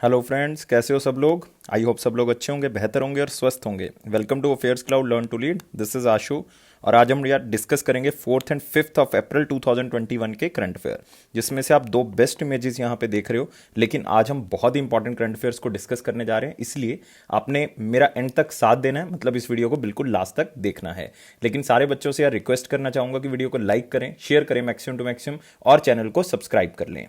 Hello friends, कैसे हो सब लोग। आई होप सब लोग अच्छे होंगे, बेहतर होंगे और स्वस्थ होंगे। Welcome to affairs cloud learn to lead. This is Ashu और आज हम यार डिस्कस करेंगे 4th and 5th of April 2021 के करंट अफेयर, जिसमें से आप दो बेस्ट इमेजेस यहाँ पे देख रहे हो। लेकिन आज हम बहुत ही इंपॉर्टेंट करंट अफेयर्स को डिस्कस करने जा रहे हैं, इसलिए आपने मेरा एंड तक साथ देना है, मतलब इस वीडियो को बिल्कुल लास्ट तक देखना है। लेकिन सारे बच्चों से यार रिक्वेस्ट करना चाहूंगा कि वीडियो को लाइक करें, शेयर करें मैक्सिमम टू मैक्सिमम और चैनल को सब्सक्राइब कर लें।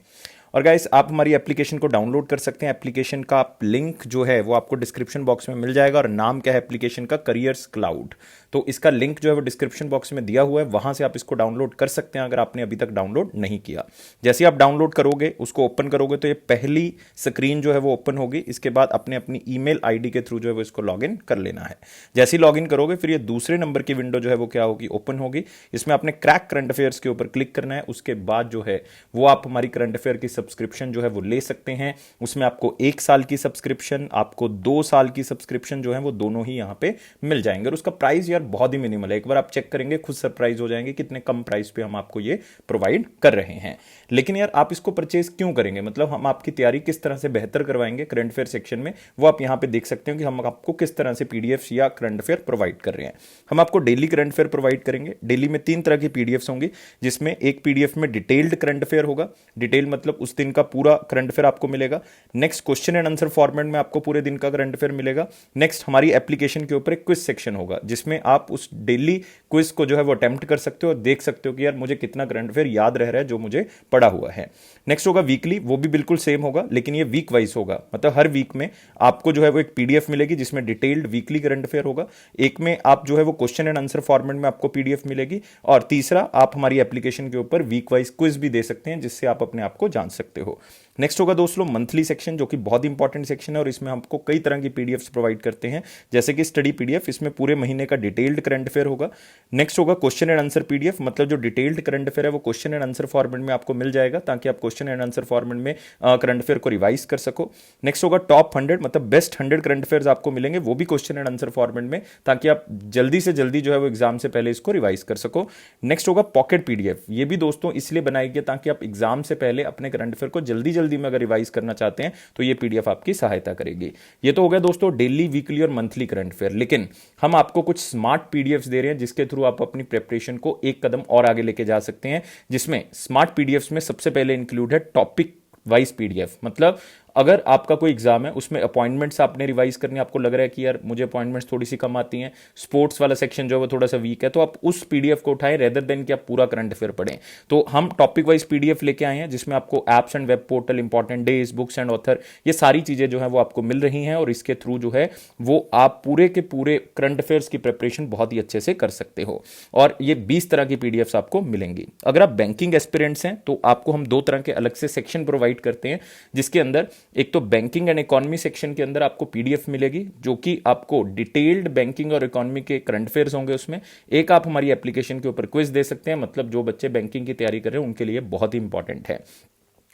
और गाइस, आप हमारी एप्लीकेशन को डाउनलोड कर सकते हैं। एप्लीकेशन का लिंक जो है वो आपको डिस्क्रिप्शन बॉक्स में मिल जाएगा और नाम क्या है एप्लीकेशन का, करियर्स क्लाउड। तो इसका लिंक जो है वो डिस्क्रिप्शन बॉक्स में दिया हुआ है, वहां से आप इसको डाउनलोड कर सकते हैं अगर आपने अभी तक डाउनलोड नहीं किया। जैसे ही आप डाउनलोड करोगे, उसको ओपन करोगे तो ये पहली स्क्रीन जो है वो ओपन होगी। इसके बाद अपने अपनी ईमेल आईडी के थ्रू जो है वो इसको लॉगिन कर लेना है। जैसे ही लॉगिन करोगे फिर ये दूसरे नंबर की विंडो जो है वो क्या होगी, ओपन होगी। इसमें आपने क्रैक करंट अफेयर्स के ऊपर क्लिक करना है। उसके बाद जो है वो आप हमारी करंट अफेयर की सब्सक्रिप्शन जो है वो ले सकते हैं। उसमें आपको 1 साल की सब्सक्रिप्शन, आपको 2 साल की सब्सक्रिप्शन जो है वो दोनों ही यहां पे मिल जाएंगे। और उसका प्राइस यार बहुत ही मिनिमल है। एक बार आप चेक करेंगे खुद सरप्राइज हो जाएंगे कितने कम प्राइस पे हम आपको ये प्रोवाइड कर रहे हैं। लेकिन यार आप इसको परचेज क्यों करेंगे, मतलब हम आपकी तैयारी किस तरह से बेहतर करवाएंगे करंट अफेयर सेक्शन में, वो आप यहां पे देख सकते हो कि हम आपको किस तरह से पीडीएफ या करंट अफेयर प्रोवाइड कर रहे हैं। हम आपको डेली करंट अफेयर प्रोवाइड करेंगे। डेली में 3 तरह की पीडीएफ होंगी, जिसमें एक पीडीएफ में डिटेल्ड करंट अफेयर होगा। डिटेल मतलब उस दिन का पूरा करंट अफेयर आपको मिलेगा। Next question and answer format में आपको पूरे दिन का करंट अफेयर मिलेगा। नेक्स्ट हमारी एप्लीकेशन के ऊपर एक क्विज सेक्शन होगा, जिसमें आप उस डेली क्विज को जो है वो अटेम्प्ट कर सकते हो और देख सकते हो कि यार मुझे कितना करंट अफेयर याद रह रहा है जो मुझे पढ़ा हुआ है। नेक्स्ट होगा वीकली, वो भी बिल्कुल सेम होगा, लेकिन ये वीक वाइज होगा। मतलब हर वीक में आपको जो है वो एक पीडीएफ मिलेगी जिसमें डिटेल्ड वीकली करंट अफेयर होगा। एक में आप जो है वो क्वेश्चन एंड आंसर फॉर्मेट में आपको पीडीएफ मिलेगी। और तीसरा, आप हमारी एप्लीकेशन के ऊपर वीक वाइज क्विज भी दे सकते हैं, जिससे आप अपने आप को जान सकते हो। नेक्स्ट होगा दोस्तों मंथली सेक्शन, जो कि बहुत इंपॉर्टेंट सेक्शन है और इसमें हमको कई तरह की पीडीएफ्स प्रोवाइड करते हैं, जैसे कि स्टडी पीडीएफ। इसमें पूरे महीने का डिटेल्ड करंट अफेयर होगा। नेक्स्ट होगा क्वेश्चन एंड आंसर पीडीएफ, मतलब जो डिटेल्ड करंट अफेयर है वो क्वेश्चन एंड आंसर फॉर्मेट में आपको मिल जाएगा, ताकि आप क्वेश्चन एंड आंसर फॉर्मेट में करंट अफेयर को रिवाइज कर सको। नेक्स्ट होगा टॉप 100, मतलब बेस्ट 100 करंट अफेयर्स आपको मिलेंगे, वो भी क्वेश्चन एंड आंसर फॉर्मेट में, ताकि आप जल्दी से जल्दी जो है वो एग्जाम से पहले इसको रिवाइज कर सको। नेक्स्ट होगा पॉकेट पीडीएफ। ये भी दोस्तों इसलिए बनाई गई ताकि आप एग्जाम से पहले अपने करंट अफेयर को जल्दी जल्दी में अगर रिवाइज करना चाहते हैं तो ये पीडीएफ आपकी सहायता करेगी। ये तो हो गया दोस्तों डेली, वीकली और मंथली करंट अफेयर। लेकिन हम आपको कुछ स्मार्ट पीडीएफ्स दे रहे हैं, जिसके थ्रू आप अपनी प्रिपरेशन को एक कदम और आगे लेके जा सकते हैं। जिसमें स्मार्ट पीडीएफ्स में सबसे पहले इंक्लूड है टॉपिक वाइज पीडीएफ। मतलब अगर आपका कोई एग्जाम है, उसमें अपॉइंटमेंट्स आपने रिवाइज करनी, आपको लग रहा है कि यार मुझे अपॉइंटमेंट्स थोड़ी सी कम आती हैं, स्पोर्ट्स वाला सेक्शन जो है वो थोड़ा सा वीक है, तो आप उस पीडीएफ को उठाएं रेदर देन कि आप पूरा करंट अफेयर पढ़ें। तो हम टॉपिक वाइज पीडीएफ लेके आए हैं, जिसमें आपको apps and web portal, important days, books and author, ये सारी चीजें जो है वो आपको मिल रही हैं। और इसके थ्रू जो है वो आप पूरे के पूरे करंट अफेयर्स की प्रिपरेशन बहुत ही अच्छे से कर सकते हो। और ये 20 तरह की पीडीएफ आपको मिलेंगी। अगर आप बैंकिंग एस्पिरेंट्स हैं तो आपको हम 2 तरह के अलग से सेक्शन प्रोवाइड करते हैं, जिसके अंदर एक तो बैंकिंग एंड इकोनॉमी सेक्शन के अंदर आपको पीडीएफ मिलेगी, जो कि आपको डिटेल्ड बैंकिंग और इकोनॉमी के करंट अफेयर्स होंगे उसमें। एक आप हमारी एप्लीकेशन के ऊपर क्विज दे सकते हैं, मतलब जो बच्चे बैंकिंग की तैयारी कर रहे हैं उनके लिए बहुत ही इंपॉर्टेंट है।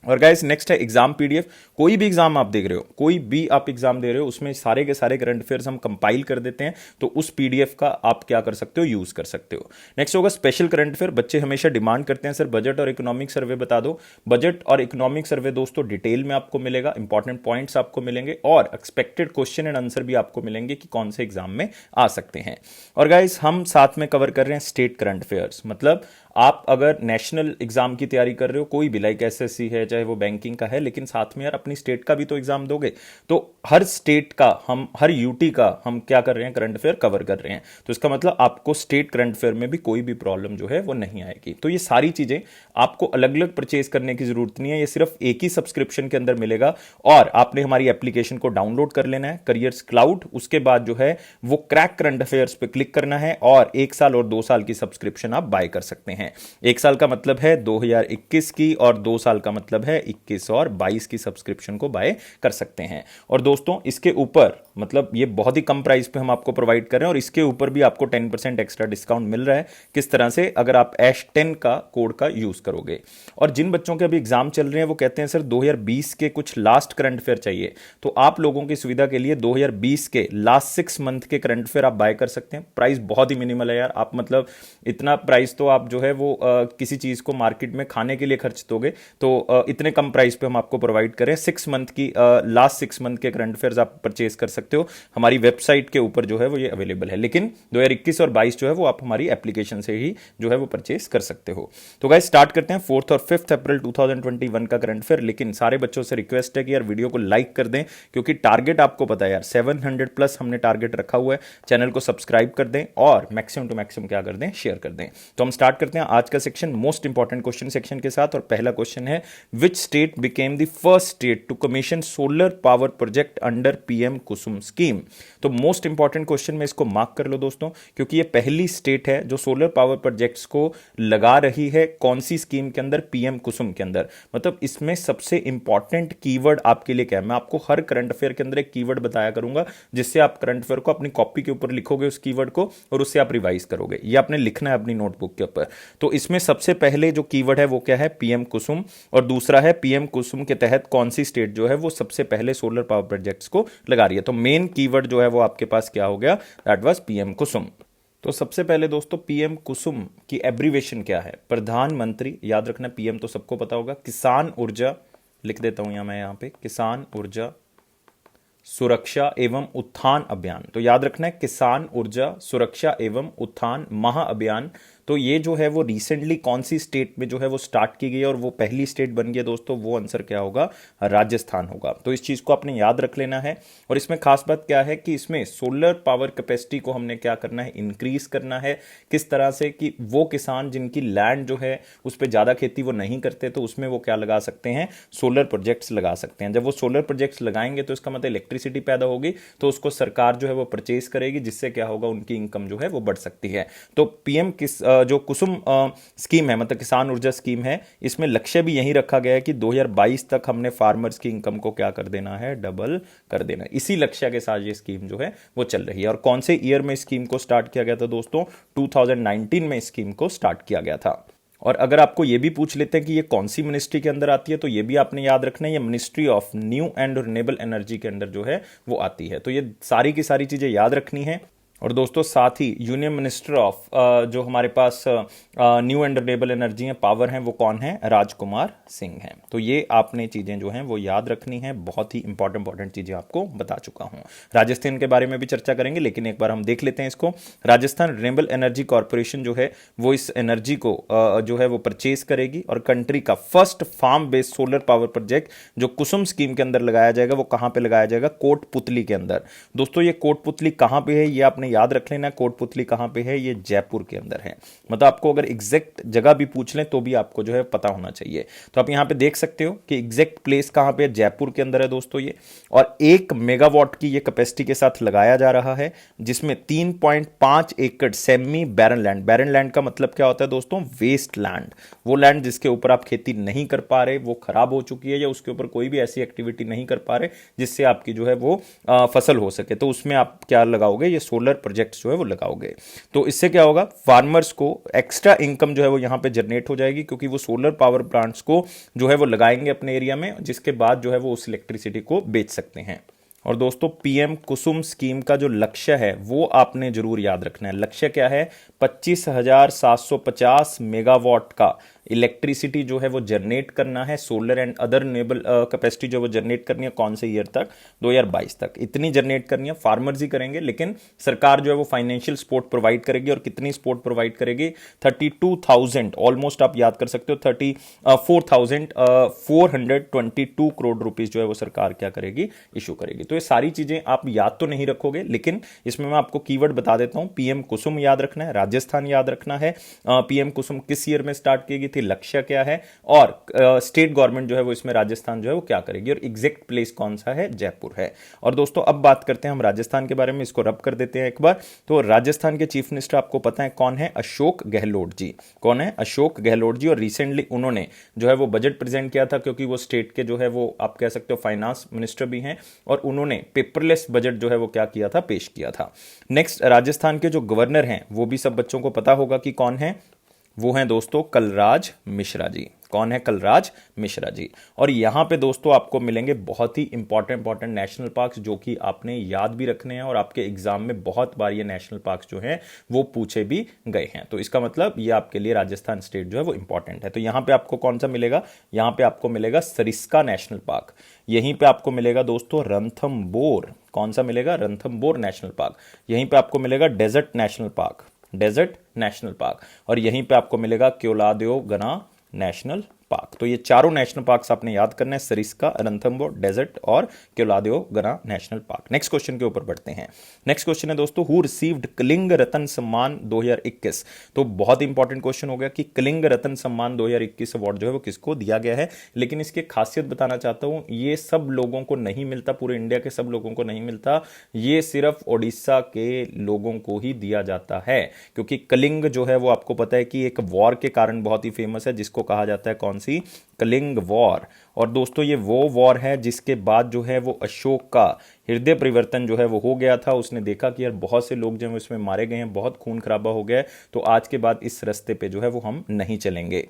और गाइस नेक्स्ट है एग्जाम पीडीएफ। कोई भी एग्जाम आप देख रहे हो, कोई भी आप एग्जाम दे रहे हो, उसमें सारे के सारे करंट अफेयर्स हम कंपाइल कर देते हैं, तो उस पीडीएफ का आप क्या कर सकते हो, यूज कर सकते हो। नेक्स्ट होगा स्पेशल करंट अफेयर। बच्चे हमेशा डिमांड करते हैं सर बजट और इकोनॉमिक सर्वे बता दो। बजट और इकोनॉमिक सर्वे दोस्तों डिटेल में आपको मिलेगा, इंपॉर्टेंट पॉइंट्स आपको मिलेंगे और एक्सपेक्टेड क्वेश्चन एंड आंसर भी आपको मिलेंगे कि कौन से एग्जाम में आ सकते हैं। और गाइस हम साथ में कवर कर रहे हैं स्टेट करंट अफेयर्स। मतलब आप अगर नेशनल एग्जाम की तैयारी कर रहे हो, कोई भी लाइक एसएससी है, चाहे वो बैंकिंग का है, लेकिन साथ में यार अपनी स्टेट का भी तो एग्जाम दोगे, तो हर स्टेट का हम, हर यूटी का हम क्या कर रहे हैं, करंट अफेयर कवर कर रहे हैं। तो इसका मतलब आपको स्टेट करंट अफेयर में भी कोई भी प्रॉब्लम जो है वो नहीं आएगी। तो ये सारी चीजें आपको अलग अलग परचेज करने की जरूरत नहीं है, ये सिर्फ एक ही सब्सक्रिप्शन के अंदर मिलेगा। और आपने हमारी एप्लीकेशन को डाउनलोड कर लेना है, करियर्स क्लाउड। उसके बाद जो है वो क्रैक करंट अफेयर्स पे क्लिक करना है और 1 साल और 2 साल की सब्सक्रिप्शन आप बाय कर सकते हैं। 1 साल का मतलब है 2021 की और 2 साल का मतलब है 21 और 22 की सब्सक्रिप्शन को बाय कर सकते हैं। और दोस्तों इसके ऊपर मतलब ये बहुत ही कम प्राइस पे हम आपको प्रोवाइड कर रहे हैं और इसके ऊपर भी आपको 10% एक्स्ट्रा डिस्काउंट मिल रहा है। किस तरह से, अगर आप H10 का कोड का यूज करोगे। और जिन बच्चों के अभी एग्जाम चल रहे हैं वो कहते हैं सर 2020 के कुछ लास्ट करंट अफेयर चाहिए, तो आप लोगों की सुविधा के लिए 2020 के लास्ट 6 मंथ के करंट अफेयर आप बाय कर सकते हैं। प्राइस बहुत ही मिनिमल है यार, आप मतलब इतना प्राइस तो आप जो है वो किसी चीज़ को मार्केट में खाने के लिए खर्च दोगे तो इतने कम प्राइस पे हम आपको प्रोवाइड करें। 6 मंथ की लास्ट 6 मंथ के करंट अफेयर्स आप परचेज कर सकते हो, हमारी वेबसाइट के ऊपर जो है वो ये अवेलेबल है। लेकिन 2021 और 22 जो है वो आप हमारी एप्लीकेशन से ही जो है वो परचेज कर सकते हो। तो गाइस स्टार्ट करते हैं 4 और 5 अप्रैल 2021 का करंट अफेयर। लेकिन सारे बच्चों से रिक्वेस्ट है कि यार वीडियो को लाइक कर दें, क्योंकि टारगेट आपको पता है यार 700 प्लस हमने टारगेट रखा हुआ है। चैनल को सब्सक्राइब कर दें और मैक्सिमम टू मैक्सिमम क्या कर दें, शेयर कर दें। तो हम स्टार्ट करते हैं आज का section most important question section के साथ। और पहला क्वेश्चन है, which state became the first state to commission solar power project under PM Kusum scheme. तो मोस्ट इंपॉर्टेंट क्वेश्चन में इसको मार्क कर लो दोस्तों, क्योंकि ये पहली स्टेट है जो सोलर पावर प्रोजेक्ट्स को लगा रही है। कौन सी स्कीम के अंदर? पीएम कुसुम के अंदर। मतलब इसमें सबसे इंपॉर्टेंट कीवर्ड आपके लिए क्या है, मैं आपको हर करंट अफेयर के अंदर एक कीवर्ड बताया करूंगा, जिससे आप करंट अफेयर को अपनी कॉपी के ऊपर लिखोगे उस कीवर्ड को, और उससे आप रिवाइज करोगे। ये आपने लिखना है अपनी नोटबुक के ऊपर। तो इसमें सबसे पहले जो कीवर्ड है वो क्या है? पीएम कुसुम। और दूसरा है पीएम कुसुम के तहत कौन सी स्टेट जो है वो सबसे पहले सोलर पावर प्रोजेक्ट्स को लगा रही है। तो मेन कीवर्ड जो है वो आपके पास क्या हो गया? दैट वाज पीएम कुसुम। तो सबसे पहले दोस्तों पीएम कुसुम की एब्रीवेशन क्या है? प्रधानमंत्री, याद रखना पीएम तो सबको पता होगा, किसान ऊर्जा, लिख देता हूं मैं यहां पे, किसान ऊर्जा सुरक्षा एवं उत्थान अभियान। तो याद रखना है किसान ऊर्जा सुरक्षा एवं उत्थान महाअभियान। तो ये जो है वो रिसेंटली कौन सी स्टेट में जो है वो स्टार्ट की गई है और वो पहली स्टेट बन गई है दोस्तों, वो आंसर क्या होगा? राजस्थान होगा। तो इस चीज को आपने याद रख लेना है। और इसमें खास बात क्या है कि इसमें सोलर पावर कैपेसिटी को हमने क्या करना है? इंक्रीज करना है। किस तरह से कि वो किसान जिनकी लैंड जो है उस पर ज्यादा खेती वो नहीं करते, तो उसमें वो क्या लगा सकते हैं? सोलर प्रोजेक्ट्स लगा सकते हैं। जब वो सोलर प्रोजेक्ट्स लगाएंगे तो इसका मतलब इलेक्ट्रिसिटी पैदा होगी, तो उसको सरकार जो है वो परचेज करेगी, जिससे क्या होगा? उनकी इनकम जो है वो बढ़ सकती है। तो पीएम जो कुसुम स्कीम है, मतलब किसान ऊर्जा स्कीम है, इसमें लक्ष्य भी यही रखा गया है कि 2022 तक हमने फार्मर्स की इनकम को क्या कर देना है? डबल कर देना है। इसी लक्ष्य के साथ ये स्कीम जो है वो चल रही है। और कौन से ईयर में स्कीम को स्टार्ट किया गया था दोस्तों? 2019 में स्कीम को स्टार्ट किया गया था। और अगर आपको ये भी पूछ लेते हैं कि ये कौन सी मिनिस्ट्री के अंदर आती है, तो ये भी आपने याद रखना है, ये ministry of new and renewable energy के अंदर जो है वो आती है। तो ये सारी की सारी चीजें याद रखनी है। और दोस्तों साथ ही यूनियन मिनिस्टर ऑफ जो हमारे पास न्यू एंड रिन्यूएबल एनर्जी है, पावर है, वो कौन है? राजकुमार सिंह हैं। तो ये आपने चीजें जो हैं वो याद रखनी है। बहुत ही इंपॉर्टेंट चीजें आपको बता चुका हूं। राजस्थान के बारे में भी चर्चा करेंगे, लेकिन एक बार हम देख लेते हैं इसको। राजस्थान रिन्यूएबल एनर्जी कॉर्पोरेशन जो है वो इस एनर्जी को जो है वो परचेज करेगी। और कंट्री का first farm based solar power project जो कुसुम स्कीम के अंदर लगाया जाएगा, वो कहां पर लगाया जाएगा? कोटपुतली के अंदर। दोस्तों ये कोटपुतली कहां पर है, ये आपने याद रख लेना। कोटपुतली कहां पे है? ये जयपुर के अंदर है। मतलब आपको अगर एग्जैक्ट जगह भी पूछ लें तो भी आपको जो है पता होना चाहिए। तो आप यहां पे देख सकते हो कि एग्जैक्ट प्लेस कहां पे है? जयपुर के अंदर है दोस्तों ये। और 1 मेगावाट की ये कैपेसिटी के साथ लगाया जा रहा है, जिसमें 3.5 एकड़ semi barren land. Barren land का मतलब क्या होता है दोस्तों? Waste land. वो लैंड जिसके ऊपर आप खेती नहीं कर पा रहे, वो खराब हो चुकी है, या उसके ऊपर कोई भी ऐसी एक्टिविटी नहीं कर पा रहे जिससे आपकी जो है वो फसल हो सके, तो उसमें आप क्या लगाओगे? ये सोलर प्रोजेक्ट्स जो है वो लगाओगे। तो इससे क्या होगा? फार्मर्स को एक्स्ट्रा इनकम जो है वो यहां पे जनरेट हो जाएगी, क्योंकि वो सोलर पावर प्लांट्स को जो है वो लगाएंगे अपने एरिया में, जिसके बाद जो है वो उस इलेक्ट्रिसिटी को बेच सकते हैं। और दोस्तों पीएम कुसुम स्कीम का जो लक्ष्य है वो आपने जरूर याद रखना है। लक्ष्य क्या है? 25,750 मेगावाट का इलेक्ट्रिसिटी जो है वो जनरेट करना है। Solar and other renewable capacity जो वो जनरेट करनी है, कौन से ईयर तक? 2022 तक। इतनी जनरेट करनी है, फार्मर्स ही करेंगे, लेकिन सरकार जो है वो फाइनेंशियल सपोर्ट प्रोवाइड करेगी। और कितनी सपोर्ट प्रोवाइड करेगी? 32,000, ऑलमोस्ट आप याद कर सकते हो 34,422 करोड़ रुपीज जो है वो सरकार क्या करेगी? इशू करेगी। तो ये सारी चीजें आप याद तो नहीं रखोगे, लेकिन इसमें मैं आपको कीवर्ड बता देता हूं। पीएम कुसुम याद रखना है, राजस्थान याद रखना है, पीएम कुसुम किस ईयर में स्टार्ट की गई थी, लक्ष्य क्या है, और स्टेट गवर्नमेंट जो है वो इसमें राजस्थान जो है वो क्या करेगी, और एग्जैक्ट प्लेस कौन सा है? जयपुर है। और दोस्तों अब बात करते हैं हम राजस्थान के बारे में, इसको रब कर देते हैं एक बार। तो राजस्थान के चीफ मिनिस्टर आपको पता है कौन है? अशोक गहलोत जी। कौन है? अशोक गहलोत जी। और रिसेंटली उन्होंने जो है वो बजट प्रेजेंट किया था, क्योंकि वो स्टेट के जो है वो आप कह सकते हो फाइनेंस मिनिस्टर भी हैं, और उन्होंने पेपरलेस बजट जो है वो क्या किया था? पेश किया था। नेक्स्ट राजस्थान के जो गवर्नर हैं वो भी सब बच्चों को पता होगा कि कौन है? वो हैं दोस्तों कलराज मिश्रा जी। कौन है? कलराज मिश्रा जी। और यहाँ पे दोस्तों आपको मिलेंगे बहुत ही इंपॉर्टेंट नेशनल पार्क्स जो कि आपने याद भी रखने हैं और आपके एग्जाम में बहुत बार ये नेशनल पार्क्स जो हैं वो पूछे भी गए हैं। तो इसका मतलब ये आपके लिए राजस्थान स्टेट जो है वो इंपॉर्टेंट है। तो यहाँ पे आपको कौन सा मिलेगा? यहाँ पे आपको मिलेगा सरिस्का नेशनल पार्क। यहीं पे आपको मिलेगा दोस्तों रणथंबोर। कौन सा मिलेगा? Ranthambore national park. यहीं पे आपको मिलेगा desert national park, desert national park. और यहीं पे आपको मिलेगा क्योलादेव गना नेशनल पार्क। तो ये चारों नेशनल पार्क्स आपने याद करना है, सरिस्का, रणथंबोर, डेजर्ट और क्योलादेव गना नेशनल पार्क। नेक्स्ट क्वेश्चन के ऊपर बढ़ते हैं। नेक्स्ट क्वेश्चन है दोस्तों, हु रिसीव्ड कलिंग रत्न सम्मान 2021। तो बहुत इंपॉर्टेंट क्वेश्चन हो गया कि कलिंग रत्न सम्मान 2021 अवार्ड जो है वो किसको दिया गया है। लेकिन इसकी खासियत बताना चाहता हूं, ये सब लोगों को नहीं मिलता, पूरे इंडिया के सब लोगों को नहीं मिलता, ये सिर्फ ओडिशा के लोगों को ही दिया जाता है। क्योंकि कलिंग जो है वो आपको पता है कि एक वॉर के कारण बहुत ही फेमस है, जिसको कहा जाता है कौन सी? कलिंग वॉर। और दोस्तों ये वो वॉर है जिसके बाद जो है वो अशोक का हृदय परिवर्तन जो है वो हो गया था। उसने देखा कि यार बहुत से लोग जो है इसमें मारे गए हैं, बहुत खून खराबा हो गया है, तो आज के बाद इस रास्ते पे जो है वो हम नहीं चलेंगे।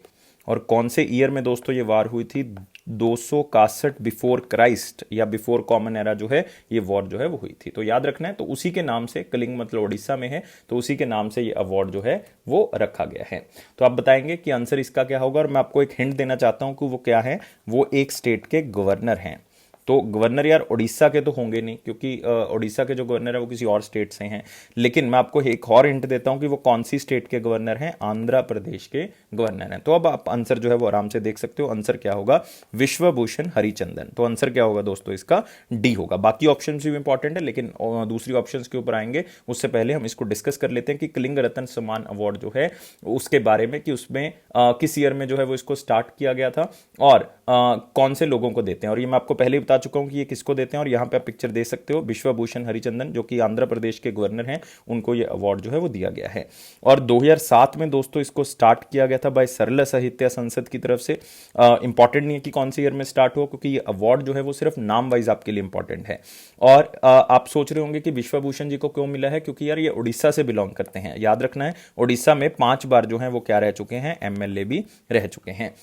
और कौन से ईयर में दोस्तों ये वार हुई थी? 261 बिफोर क्राइस्ट या बिफोर कॉमन एरा जो है ये वॉर जो है वो हुई थी। तो याद रखना है। तो उसी के नाम से, कलिंग मतलब उड़ीसा में है, तो उसी के नाम से ये अवार्ड जो है वो रखा गया है। तो आप बताएंगे कि आंसर इसका क्या होगा। और मैं आपको एक हिंट देना चाहता हूं कि वो क्या है। वो एक स्टेट के गवर्नर हैं। तो गवर्नर यार उड़ीसा के तो होंगे नहीं, क्योंकि उड़ीसा के जो गवर्नर है वो किसी और स्टेट से हैं। लेकिन मैं आपको एक और हिंट देता हूं कि वो कौन सी स्टेट के गवर्नर हैं? आंध्र प्रदेश के गवर्नर हैं। तो अब आप आंसर जो है वो आराम से देख सकते हो। आंसर क्या होगा? विश्वभूषण हरिचंदन। तो आंसर क्या होगा दोस्तों? इसका डी होगा। बाकी ऑप्शन भी इंपॉर्टेंट है, लेकिन दूसरी ऑप्शन के ऊपर आएंगे उससे पहले हम इसको डिस्कस कर लेते हैं कि कलिंग रत्न सम्मान अवार्ड जो है उसके बारे में, कि उसमें किस ईयर में जो है वो इसको स्टार्ट किया गया था और कौन से लोगों को देते हैं। और ये मैं आपको पहले ही बता चुका हूं कि ये किसको देते हैं। और यहां पे आप पिक्चर देख सकते हो, विश्वभूषण हरिचंदन जो कि आंध्र प्रदेश के गवर्नर हैं, उनको ये अवार्ड जो है वो दिया गया है। और 2007 में दोस्तों इसको स्टार्ट किया गया था बाय सरल साहित्य संसद की तरफ से। इंपॉर्टेंट नहीं है कि कौन से ईयर में स्टार्ट हो, क्योंकि ये अवार्ड जो है वो सिर्फ नाम वाइज आपके लिए इंपॉर्टेंट है। और आप सोच रहे होंगे कि विश्वभूषण जी को क्यों मिला है, क्योंकि यार ये उड़ीसा से बिलोंग करते हैं। याद रखना है, उड़ीसा में 5 बार जो है वो क्या रह चुके हैं? एमएलए भी रह चुके हैं।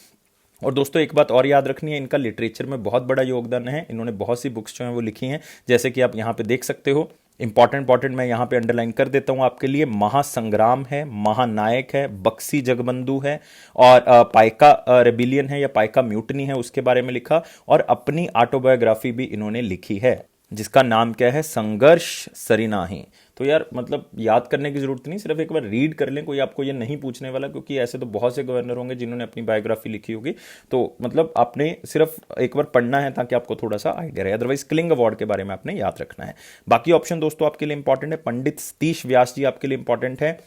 और दोस्तों एक बात और याद रखनी है, इनका लिटरेचर में बहुत बड़ा योगदान है। इन्होंने बहुत सी बुक्स जो हैं वो लिखी हैं, जैसे कि आप यहाँ पे देख सकते हो। इंपॉर्टेंट मैं यहाँ पे अंडरलाइन कर देता हूँ आपके लिए। महासंग्राम है, महानायक है, बक्सी जगबंधु है, और पाइका रेबिलियन है या पाइका म्यूटनी है, उसके बारे में लिखा। और अपनी ऑटोबायोग्राफी भी इन्होंने लिखी है, जिसका नाम क्या है? संघर्ष सरिनाही। तो यार मतलब याद करने की जरूरत नहीं, सिर्फ एक बार रीड कर लें, कोई आपको ये नहीं पूछने वाला, क्योंकि ऐसे तो बहुत से गवर्नर होंगे जिन्होंने अपनी बायोग्राफी लिखी होगी। तो मतलब आपने सिर्फ एक बार पढ़ना है ताकि आपको थोड़ा सा आइडिया रहे। अदरवाइज कलिंग अवार्ड के बारे में आपने याद रखना है। बाकी ऑप्शन दोस्तों आपके लिए इंपॉर्टेंट है। पंडित सतीश व्यास जी आपके लिए इंपॉर्टेंट है,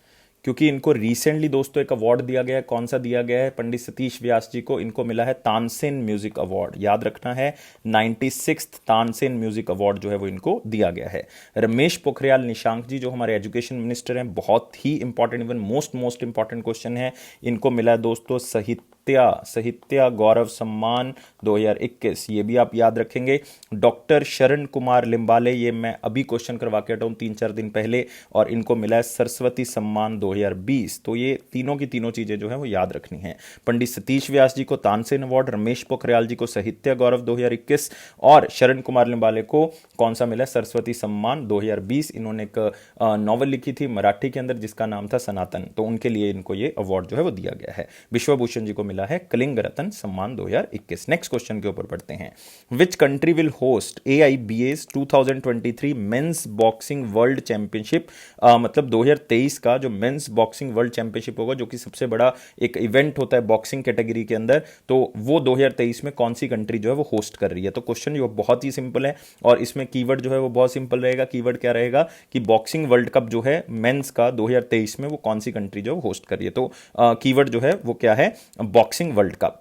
क्योंकि इनको रिसेंटली दोस्तों एक अवार्ड दिया गया है। कौन सा दिया गया है? पंडित सतीश व्यास जी को इनको मिला है तानसेन म्यूजिक अवार्ड। याद रखना है, 96th तानसेन म्यूजिक अवार्ड जो है वो इनको दिया गया है। रमेश पोखरियाल निशांक जी जो हमारे एजुकेशन मिनिस्टर हैं, बहुत ही important, even most important question है, इनको मिला है दोस्तों साहित्य गौरव सम्मान 2021। ये भी आप याद रखेंगे। डॉक्टर शरण कुमार लिम्बाले, ये मैं अभी क्वेश्चन करवा के हटा हूं 3-4 दिन पहले, और इनको मिला है सरस्वती सम्मान 2020। तो ये तीनों की तीनों चीजें जो है वो याद रखनी है। पंडित सतीश व्यास जी को तानसेन अवार्ड, रमेश पोखरियाल जी को साहित्य गौरव 2021, और शरण कुमार लिम्बाले को कौन सा मिला? सरस्वती सम्मान 2020। इन्होंने एक नॉवल लिखी थी मराठी के अंदर जिसका नाम था सनातन, तो उनके लिए इनको ये अवार्ड जो है वो दिया गया है। विश्वभूषण जी को मिला है कलिंग रत्न सम्मान 2021। नेक्स्ट क्वेश्चन के ऊपर बढ़ते हैं। Which country will host AIBA's 2023 men's boxing world championship? मतलब 2023 का जो मेंस बॉक्सिंग वर्ल्ड चैंपियनशिप होगा, जो कि सबसे बड़ा एक इवेंट होता है बॉक्सिंग कैटेगरी के अंदर, तो वो 2023 में कौन सी कंट्री जो है वो होस्ट कर रही है? तो क्वेश्चन जो बहुत ही सिंपल है, और इसमें कीवर्ड जो है वो बहुत सिंपल रहेगा। कीवर्ड क्या रहेगा कि बॉक्सिंग वर्ल्ड कप जो है मेंस का 2023 में वो कौन सी कंट्री जो होस्ट कर रही है। तो कीवर्ड जो है वो क्या है? Boxing world cup.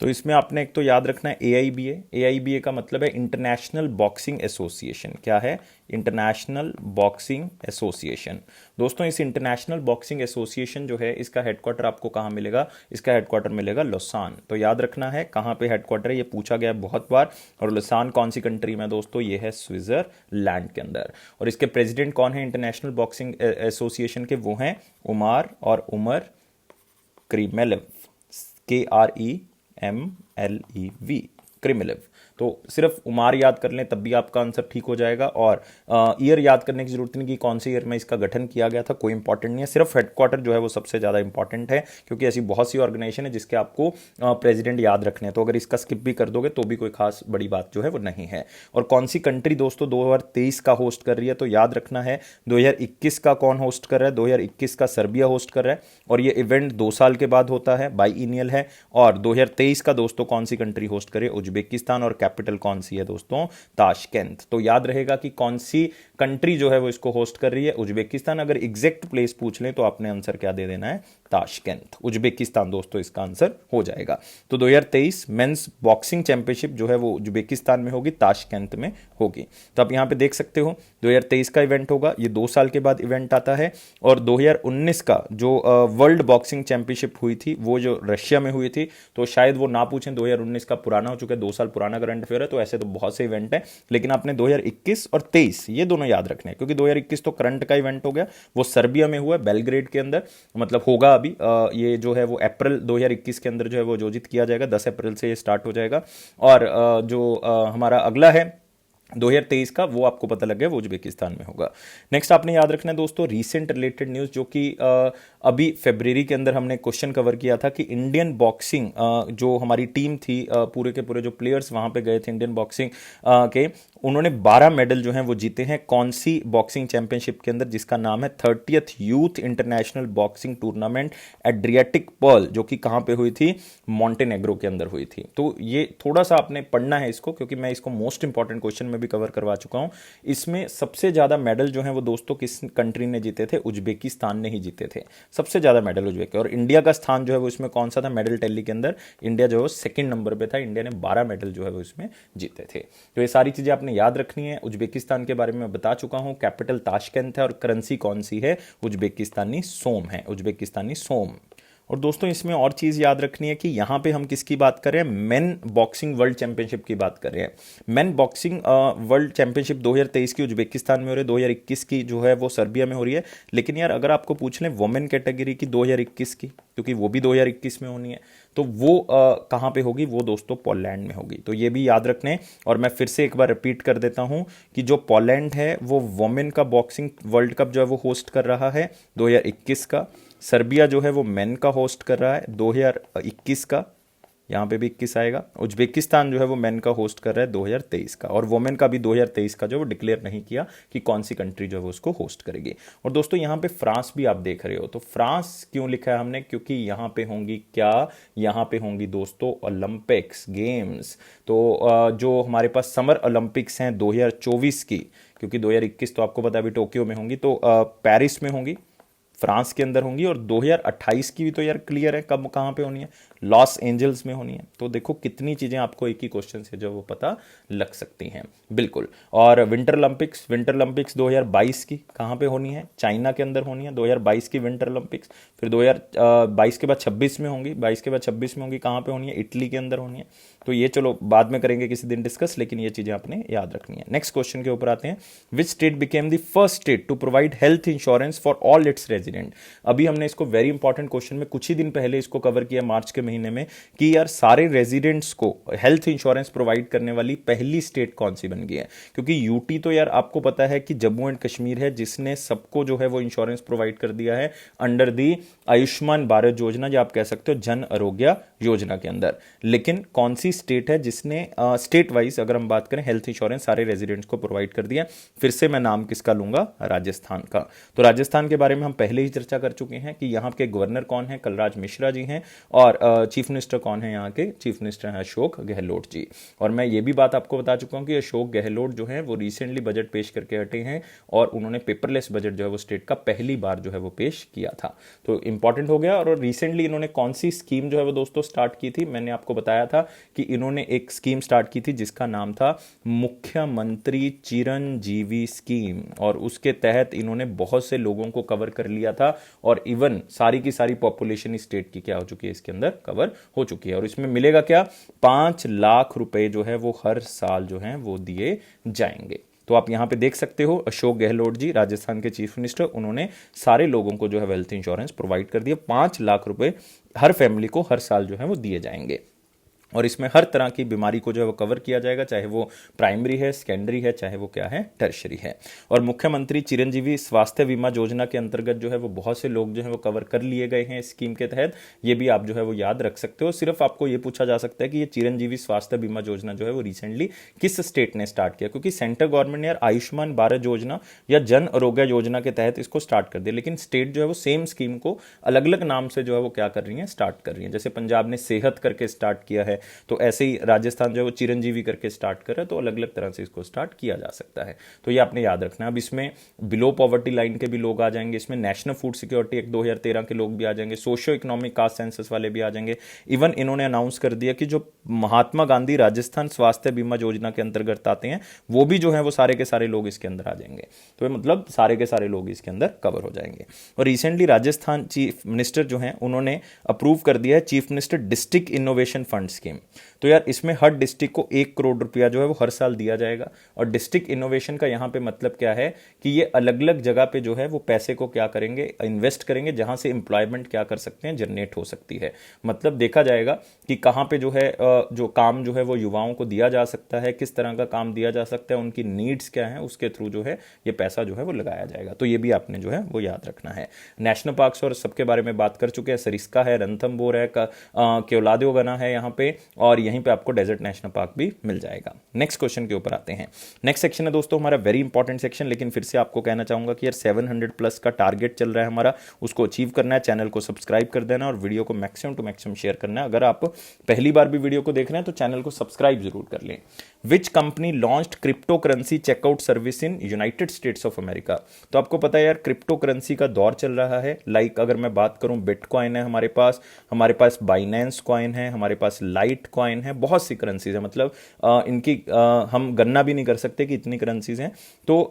तो इसमें आपने एक तो याद रखना है AIBA का मतलब है इंटरनेशनल बॉक्सिंग एसोसिएशन। क्या है? International boxing association. दोस्तों इस इंटरनेशनल बॉक्सिंग एसोसिएशन जो है, इसका हेडक्वार्टर आपको कहाँ मिलेगा? इसका हेडक्वार्टर मिलेगा लोसान। तो याद रखना है कहाँ पे हेडक्वार्टर है, ये पूछा गया है बहुत बार। और लोसान कौन सी कंट्री में दोस्तों? ये है स्विट्जरलैंड के अंदर। और इसके प्रेसिडेंट कौन है इंटरनेशनल बॉक्सिंग एसोसिएशन के? वो हैं उमर क्रीमेलिव, KREMLEV, क्रीमेलिव। तो सिर्फ उमार याद कर लें तब भी आपका आंसर ठीक हो जाएगा, और ईयर याद करने की जरूरत नहीं कि कौन से ईयर में इसका गठन किया गया था, कोई इंपॉर्टेंट नहीं है। सिर्फ हेडक्वार्टर जो है वो सबसे ज़्यादा इंपॉर्टेंट है, क्योंकि ऐसी बहुत सी ऑर्गेनाइजेशन है जिसके आपको प्रेसिडेंट याद रखने हैं, तो अगर इसका स्किप भी कर दोगे तो भी कोई खास बड़ी बात जो है वो नहीं है। और कौन सी कंट्री दोस्तों 2023 का होस्ट कर रही है, तो याद रखना है 2021 का कौन होस्ट कर रहा है, 2021 का सर्बिया होस्ट कर रहा है, और ये इवेंट 2 साल के बाद होता है, बाईइनियल है। और 2023 का दोस्तों कौन सी कंट्री होस्ट करे, उज्बेकिस्तान, और कैपिटल कौन सी है दोस्तों, ताशकेंत। तो याद रहेगा कि कौन सी कंट्री जो है वो इसको होस्ट कर रही है, उज्बेकिस्तान। अगर एग्जैक्ट प्लेस पूछ लें तो आपने आंसर क्या दे देना है, ताशकेंत, उज्बेकिस्तान दोस्तों इसका आंसर हो जाएगा। तो 2023 मेंस बॉक्सिंग चैंपियनशिप जो है वो उज्बेकिस्तान में होगी, ताशकेंत में होगी। तो आप यहां पे देख सकते हो 2023 का इवेंट होगा, ये 2 साल के बाद इवेंट आता है। और 2019 का जो वर्ल्ड बॉक्सिंग चैंपियनशिप हुई थी वो जो रशिया में हुई थी, तो शायद वो ना पूछें, 2019 का पुराना हो चुका है, 2 साल पुराना करंट अफेयर है, तो ऐसे तो बहुत से इवेंट है, लेकिन आपने 2021 और 23 ये दोनों याद रखने हैं, क्योंकि 2021 तो करंट का इवेंट हो गया, वो सर्बिया में हुआ है, बेलग्रेड के अंदर, मतलब होगा अभी ये जो है वो अप्रैल 2021 के अंदर जो है वो आयोजित किया जाएगा, 10 अप्रैल से ये स्टार्ट हो जाएगा। और जो हमारा अगला है 2023 का, वो आपको पता लग गया, वो उज्बेकिस्तान में होगा। नेक्स्ट आपने याद रखना है दोस्तों रीसेंट रिलेटेड न्यूज़, जो कि अभी फरवरी के अंदर हमने क्वेश्चन कवर किया था कि इंडियन बॉक्सिंग जो हमारी टीम थी, पूरे के पूरे जो प्लेयर्स वहाँ पे गए थे इंडियन बॉक्सिंग के, उन्होंने 12 मेडल जो हैं वो जीते हैं कौन सी बॉक्सिंग चैंपियनशिप के अंदर, जिसका नाम है 30th youth international boxing tournament Adriatic pearl, जो कि कहाँ पे हुई थी, मॉन्टेनेग्रो के अंदर हुई थी। तो ये थोड़ा सा आपने पढ़ना है इसको, क्योंकि मैं इसको मोस्ट इंपॉर्टेंट क्वेश्चन में भी कवर करवा चुका हूं। इसमें सबसे ज्यादा मेडल जो है वो दोस्तों किस कंट्री ने जीते थे, उज्बेकिस्तान ने ही जीते थे, सबसे ज्यादा मेडल उज्बेकिस्तान। और इंडिया का स्थान जो है वो इसमें कौन सा था, मेडल टैली के अंदर इंडिया जो है सेकंड नंबर पे था, इंडिया ने 12 मेडल जो है वो इसमें जीते थे। तो ये सारी चीजें आपने याद रखनी है। उज्बेकिस्तान के बारे में बता चुका हूं, कैपिटल ताशकेंत है, और करेंसी कौन सी है, उज्बेकिस्तानी सोम है, उज्बेकिस्तानी सोम। और दोस्तों इसमें और चीज़ याद रखनी है कि यहाँ पे हम किसकी बात कर रहे हैं, मेन बॉक्सिंग वर्ल्ड चैंपियनशिप की बात कर रहे हैं। मेन बॉक्सिंग वर्ल्ड चैंपियनशिप 2023 की उज्बेकिस्तान में हो रही है, 2021 की जो है वो सर्बिया में हो रही है। लेकिन यार अगर आपको पूछ लें वोमेन कैटेगरी की 2021 की, क्योंकि वो भी 2021 में होनी है, तो वो कहाँ पे होगी, वो दोस्तों पोलैंड में होगी। तो ये भी याद रखने, और मैं फिर से एक बार रिपीट कर देता हूँ कि जो पोलैंड है वो वोमेन का बॉक्सिंग वर्ल्ड कप जो है वो होस्ट कर रहा है 2021 का। सर्बिया जो है वो मेन का होस्ट कर रहा है 2021 का, यहाँ पे भी 21 आएगा। उज्बेकिस्तान जो है वो मेन का होस्ट कर रहा है 2023 का, और वोमेन का भी 2023 का जो वो डिक्लेयर नहीं किया कि कौन सी कंट्री जो है वो उसको होस्ट करेगी। और दोस्तों यहाँ पे फ्रांस भी आप देख रहे हो, तो फ्रांस क्यों लिखा है हमने, क्योंकि यहाँ पे होंगी क्या, यहाँ पे होंगी दोस्तों ओलंपिक्स गेम्स। तो जो हमारे पास समर ओलंपिक्स हैं 2024 की, क्योंकि 2021 तो आपको पता है अभी टोक्यो में होंगी, तो पेरिस में होंगी, फ्रांस के अंदर होंगी। और 2028 की भी तो यार क्लियर है कब कहाँ पे होनी है, लॉस एंजल्स में होनी है। तो देखो कितनी चीज़ें आपको एक ही क्वेश्चन से जो वो पता लग सकती हैं, बिल्कुल। और विंटर ओलंपिक्स 2022 की कहाँ पे होनी है, चाइना के अंदर होनी है, 2022 की विंटर ओलंपिक्स। फिर 2022 के बाद 26 में होंगी, 22 के बाद 26 में होंगी, कहाँ पे होनी है, इटली के अंदर होनी है। तो ये चलो बाद में करेंगे किसी दिन डिस्कस, लेकिन ये चीज़ें आपने याद रखनी है। नेक्स्ट क्वेश्चन के ऊपर आते हैं, which state became the first state to provide health insurance for all its resident. अभी हमने इसको वेरी इंपॉर्टेंट क्वेश्चन में कुछ ही दिन पहले इसको कवर किया मार्च के महीने में, कि यार सारे रेजिडेंट्स को हेल्थ इंश्योरेंस प्रोवाइड करने वाली पहली स्टेट कौन सी बन गई है। क्योंकि यूटी तो यार आपको पता है कि जम्मू एंड कश्मीर है जिसने सबको जो है वो इंश्योरेंस प्रोवाइड कर दिया है अंडर दी आयुष्मान भारत योजना, या आप कह सकते हो जन आरोग्य योजना के अंदर। लेकिन कौन सी स्टेट है जिसने स्टेट वाइज अगर हम बात करें हेल्थ इंश्योरेंस सारे रेजिडेंट्स को प्रोवाइड कर दिया, फिर से मैं नाम किसका लूंगा, राजस्थान का। तो राजस्थान के बारे में हम पहले ही चर्चा कर चुके हैं कि यहाँ के गवर्नर कौन है, कलराज मिश्रा जी हैं, और चीफ मिनिस्टर कौन है, यहाँ के चीफ मिनिस्टर हैं अशोक गहलोत जी। और मैं ये भी बात आपको बता चुका हूँ कि अशोक गहलोत जो है वो रिसेंटली बजट पेश करके हटे हैं, और उन्होंने पेपरलेस बजट जो है वो स्टेट का पहली बार जो है वो पेश किया था। तो इंपॉर्टेंट हो गया। और रिसेंटली इन्होंने कौन सी स्कीम जो है वो दोस्तों स्टार्ट की थी, मैंने आपको बताया था कि इन्होंने एक स्कीम स्टार्ट की थी जिसका नाम था मुख्यमंत्री चिरंजीवी स्कीम, और उसके तहत इन्होंने बहुत से लोगों को कवर कर लिया था, और इवन सारी की सारी पॉपुलेशन स्टेट की क्या हो चुकी है, इसके अंदर कवर हो चुकी है। और इसमें मिलेगा क्या, 5 लाख रुपए जो है वो हर साल जो है वो दिए जाएंगे। तो आप यहाँ पे देख सकते हो अशोक गहलोत जी, राजस्थान के चीफ मिनिस्टर, उन्होंने सारे लोगों को जो है वेल्थ इंश्योरेंस प्रोवाइड कर दिया। 5 लाख रुपए हर फैमिली को हर साल जो है वो दिए जाएंगे, और इसमें हर तरह की बीमारी को जो है वो कवर किया जाएगा, चाहे वो प्राइमरी है, सेकेंडरी है, चाहे वो क्या है, टर्शरी है। और मुख्यमंत्री चिरंजीवी स्वास्थ्य बीमा योजना के अंतर्गत जो है वो बहुत से लोग जो है वो कवर कर लिए गए हैं स्कीम के तहत। ये भी आप जो है वो याद रख सकते हो। सिर्फ आपको ये पूछा जा सकता है कि ये चिरंजीवी स्वास्थ्य बीमा योजना जो है वो रिसेंटली किस स्टेट ने स्टार्ट किया, क्योंकि सेंट्रल गवर्नमेंट ने यार आयुष्मान भारत योजना या जन आरोग्य योजना के तहत इसको स्टार्ट कर दिया, लेकिन स्टेट जो है वो सेम स्कीम को अलग अलग नाम से जो है वो क्या कर रही है, स्टार्ट कर रही है। जैसे पंजाब ने सेहत करके स्टार्ट किया है, तो ऐसे ही राजस्थान जो है वो चिरंजीवी करके स्टार्ट कर रहा है, तो अलग अलग तरह से इसको स्टार्ट किया जा सकता है। तो ये आपने याद रखना है। अब इसमें बिलो पॉवर्टी लाइन के भी लोग आ जाएंगे, इसमें नेशनल फूड सिक्योरिटी एक्ट 2013 के लोग भी आ जाएंगे, सोशियो इकोनॉमिक कास्ट सेंसस वाले भी आ जाएंगे। इवन इन्होंने अनाउंस कर दिया कि जो महात्मा गांधी राजस्थान स्वास्थ्य बीमा योजना के अंतर्गत आते हैं वो भी जो है वो सारे के सारे लोग इसके अंदर आ जाएंगे। तो मतलब सारे के सारे लोग इसके अंदर कवर हो जाएंगे। और रिसेंटली राजस्थान चीफ मिनिस्टर जो हैं उन्होंने अप्रूव कर दिया है chief minister district innovation fund scheme. तो यार इसमें हर डिस्ट्रिक्ट को 1 करोड़ रुपया जो है वो हर साल दिया जाएगा। और डिस्ट्रिक्ट इनोवेशन का यहाँ पे मतलब क्या है कि ये अलग अलग जगह पे जो है वो पैसे को क्या करेंगे, इन्वेस्ट करेंगे, जहां से एम्प्लॉयमेंट क्या कर सकते हैं, जनरेट हो सकती है। मतलब देखा जाएगा कि कहाँ पे जो है जो काम जो है वो युवाओं को दिया जा सकता है, किस तरह का काम दिया जा सकता है, उनकी नीड्स क्या है, उसके थ्रू जो है ये पैसा जो है वो लगाया जाएगा। तो ये भी आपने जो है वो याद रखना है। नेशनल पार्क्स और सबके बारे में बात कर चुके हैं, सरिस्का है, रणथंभौर है, केवलादेव गना है यहाँ पे, और यहीं पे आपको डेजर्ट नेशनल पार्क भी मिल जाएगा। नेक्स्ट क्वेश्चन के ऊपर आते हैं। नेक्स्ट सेक्शन है दोस्तों हमारा वेरी इंपॉर्टेंट सेक्शन, लेकिन फिर से आपको कहना चाहूंगा कि यार 700 प्लस का टारगेट चल रहा है हमारा, उसको अचीव करना है। चैनल को सब्सक्राइब कर देना और वीडियो को मैक्सिमम टू मैक्सिमम शेयर करना है। अगर आप पहली बार भी वीडियो को देख रहे हैं तो चैनल को सब्सक्राइब जरूर कर लें। Which company launched crypto currency checkout service in United States of America. तो आपको पता है यार क्रिप्टो करेंसी का दौर चल रहा है। लाइक अगर मैं बात करूं, बिटकॉइन है हमारे पास बाइनेंस कॉइन है, हमारे पास लाइट कॉइन है, बहुत सी करेंसीज है। मतलब इनकी हम गणना भी नहीं कर सकते कि इतनी करेंसीज हैं। तो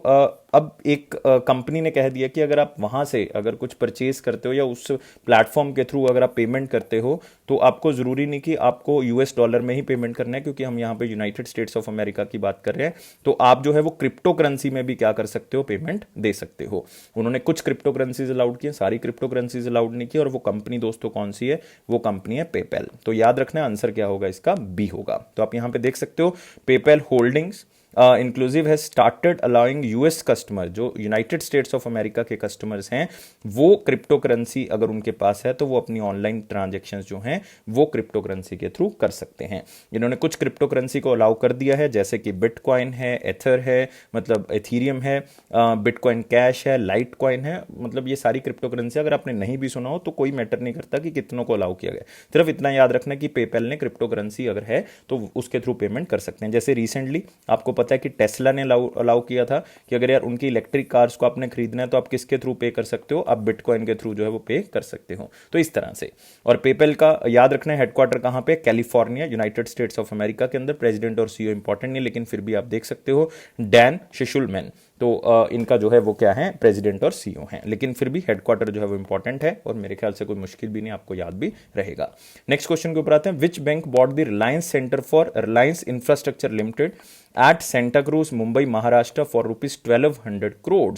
अब एक कंपनी ने कह दिया कि अगर आप वहां से अगर कुछ परचेज करते हो या उस प्लेटफॉर्म के थ्रू अगर आप पेमेंट करते हो तो आपको जरूरी नहीं कि आपको यूएस डॉलर में ही पेमेंट करना है, क्योंकि हम यहाँ पे यूनाइटेड स्टेट्स ऑफ अमेरिका की बात कर रहे हैं। तो आप जो है वो क्रिप्टो करेंसी में भी क्या कर सकते हो, पेमेंट दे सकते हो। उन्होंने कुछ क्रिप्टो करेंसीज अलाउड की, सारी क्रिप्टो करेंसीज अलाउड नहीं की। और वो कंपनी दोस्तों कौन सी है, वो कंपनी है पेपैल। तो याद रखना आंसर क्या होगा इसका, बी होगा। तो आप यहां पे देख सकते हो पेपैल होल्डिंग्स इंक्लूसिव है स्टार्टेड अलाउइंग यूएस कस्टमर, जो यूनाइटेड स्टेट्स ऑफ अमेरिका के कस्टमर्स हैं, वो क्रिप्टो करेंसी अगर उनके पास है तो वो अपनी ऑनलाइन ट्रांजैक्शंस जो हैं वो क्रिप्टो करेंसी के थ्रू कर सकते हैं। इन्होंने कुछ क्रिप्टो करेंसी को अलाउ कर दिया है, जैसे कि बिटकॉइन है, एथर है, मतलब एथीरियम है, बिटकॉइन कैश है, लाइट कॉइन है। मतलब ये सारी क्रिप्टो करेंसी अगर आपने नहीं भी सुना हो तो कोई मैटर नहीं करता कि कितनों को अलाउ किया गया, सिर्फ इतना याद रखना कि पेपैल ने क्रिप्टो करेंसी अगर है तो उसके थ्रू पेमेंट कर सकते हैं। जैसे रिसेंटली आपको पता है कि टेस्ला ने अलाउ किया था कि अगर यार उनकी इलेक्ट्रिक कार्स को आपने खरीदना है तो आप किसके थ्रू पे कर सकते हो, आप बिटकॉइन के थ्रू जो है वो पे कर सकते हो। तो इस तरह से। और पेपैल का याद रखना है हेडक्वार्टर कहां पे, California, United States of America के अंदर। प्रेसिडेंट और सीईओ इंपॉर्टेंट नहीं, लेकिन फिर भी आप देख सकते हो डैन शिशुलमैन, तो इनका जो है वो क्या है, प्रेसिडेंट और सीईओ हैं, लेकिन फिर भी हेडक्वार्टर जो है वो इंपॉर्टेंट है और मेरे ख्याल से कोई मुश्किल भी नहीं, आपको याद भी रहेगा। नेक्स्ट क्वेश्चन के ऊपर आते हैं। Which bank bought the Reliance centre for Reliance infrastructure limited at Santa Cruz, Mumbai, Maharashtra for ₹1200 crore.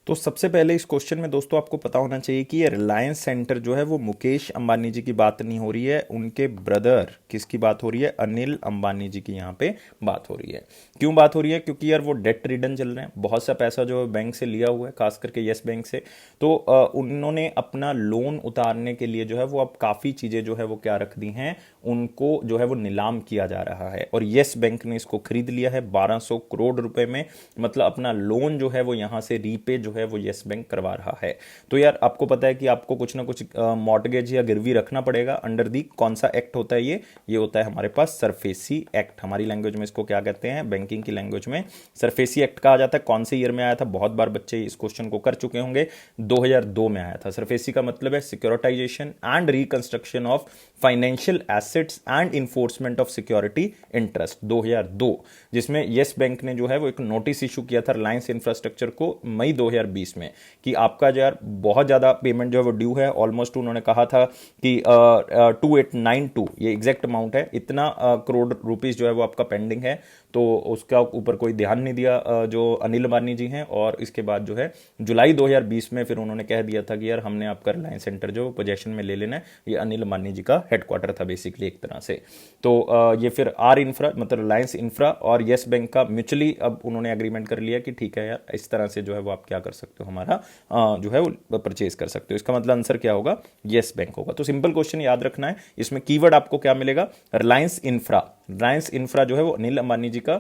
तो सबसे पहले इस क्वेश्चन में दोस्तों आपको पता होना चाहिए कि ये रिलायंस सेंटर जो है वो मुकेश अंबानी जी की बात नहीं हो रही है, उनके ब्रदर किसकी बात हो रही है, अनिल अंबानी जी की यहाँ पे बात हो रही है। क्यों बात हो रही है, क्योंकि यार वो डेट रिडन चल रहे हैं, बहुत सा पैसा जो बैंक से लिया हुआ है, खास करके येस बैंक से। तो उन्होंने अपना लोन उतारने के लिए जो है वो अब काफ़ी चीज़ें जो है वो क्या रख दी हैं, उनको जो है वो नीलाम किया जा रहा है। और येस बैंक ने इसको खरीद लिया है 1200 करोड़ रुपए में। मतलब अपना लोन जो है वो यहाँ से रीपे जो है वो येस बैंक करवा रहा है। तो यार आपको पता है कि आपको कुछ ना कुछ मॉर्टगेज या गिरवी रखना पड़ेगा। अंडर दी कौन सा एक्ट होता है, ये होता है हमारे पास सरफेसी एक्ट। हमारी लैंग्वेज में इसको क्या कहते हैं, बैंकिंग की लैंग्वेज में सरफेसी एक्ट कहा जाता है। कौन से ईयर में आया था, बहुत बार बच्चे इस क्वेश्चन को कर चुके होंगे, 2002 में आया था। सरफेसी का मतलब है securitisation and reconstruction of financial assets and enforcement of security interest 2002, जिसमें येस बैंक ने जो है वो एक नोटिस इशू किया था रिलायंस इंफ्रास्ट्रक्चर को मई 2020 में कि आपका जो यार बहुत ज्यादा पेमेंट जो है वो ड्यू है। ऑलमोस्ट उन्होंने कहा था कि 2892 ये एग्जैक्ट अमाउंट है, इतना करोड़ रुपीस जो है वो आपका पेंडिंग है। तो उसका ऊपर कोई ध्यान नहीं दिया जो अनिल अंबानी जी हैं, और इसके बाद जो है जुलाई 2020 में फिर उन्होंने कह दिया था कि यार हमने आपका रिलायंस सेंटर जो पोजेशन में ले लेना है। ये अनिल अंबानी जी का हेडक्वार्टर था बेसिकली एक तरह से। तो ये फिर आर इंफ्रा मतलब रिलायंस इंफ्रा और येस बैंक का म्यूचुअली अब उन्होंने एग्रीमेंट कर लिया कि ठीक है यार, इस तरह से जो है वो आप क्या कर सकते हो, हमारा जो है वो परचेज कर सकते हो। इसका मतलब आंसर क्या होगा, येस बैंक होगा। तो सिंपल क्वेश्चन याद रखना है, इसमें कीवर्ड आपको क्या मिलेगा, रिलायंस इंफ्रा। रिलायंस इंफ्रा जो है वो अनिल अंबानी जी का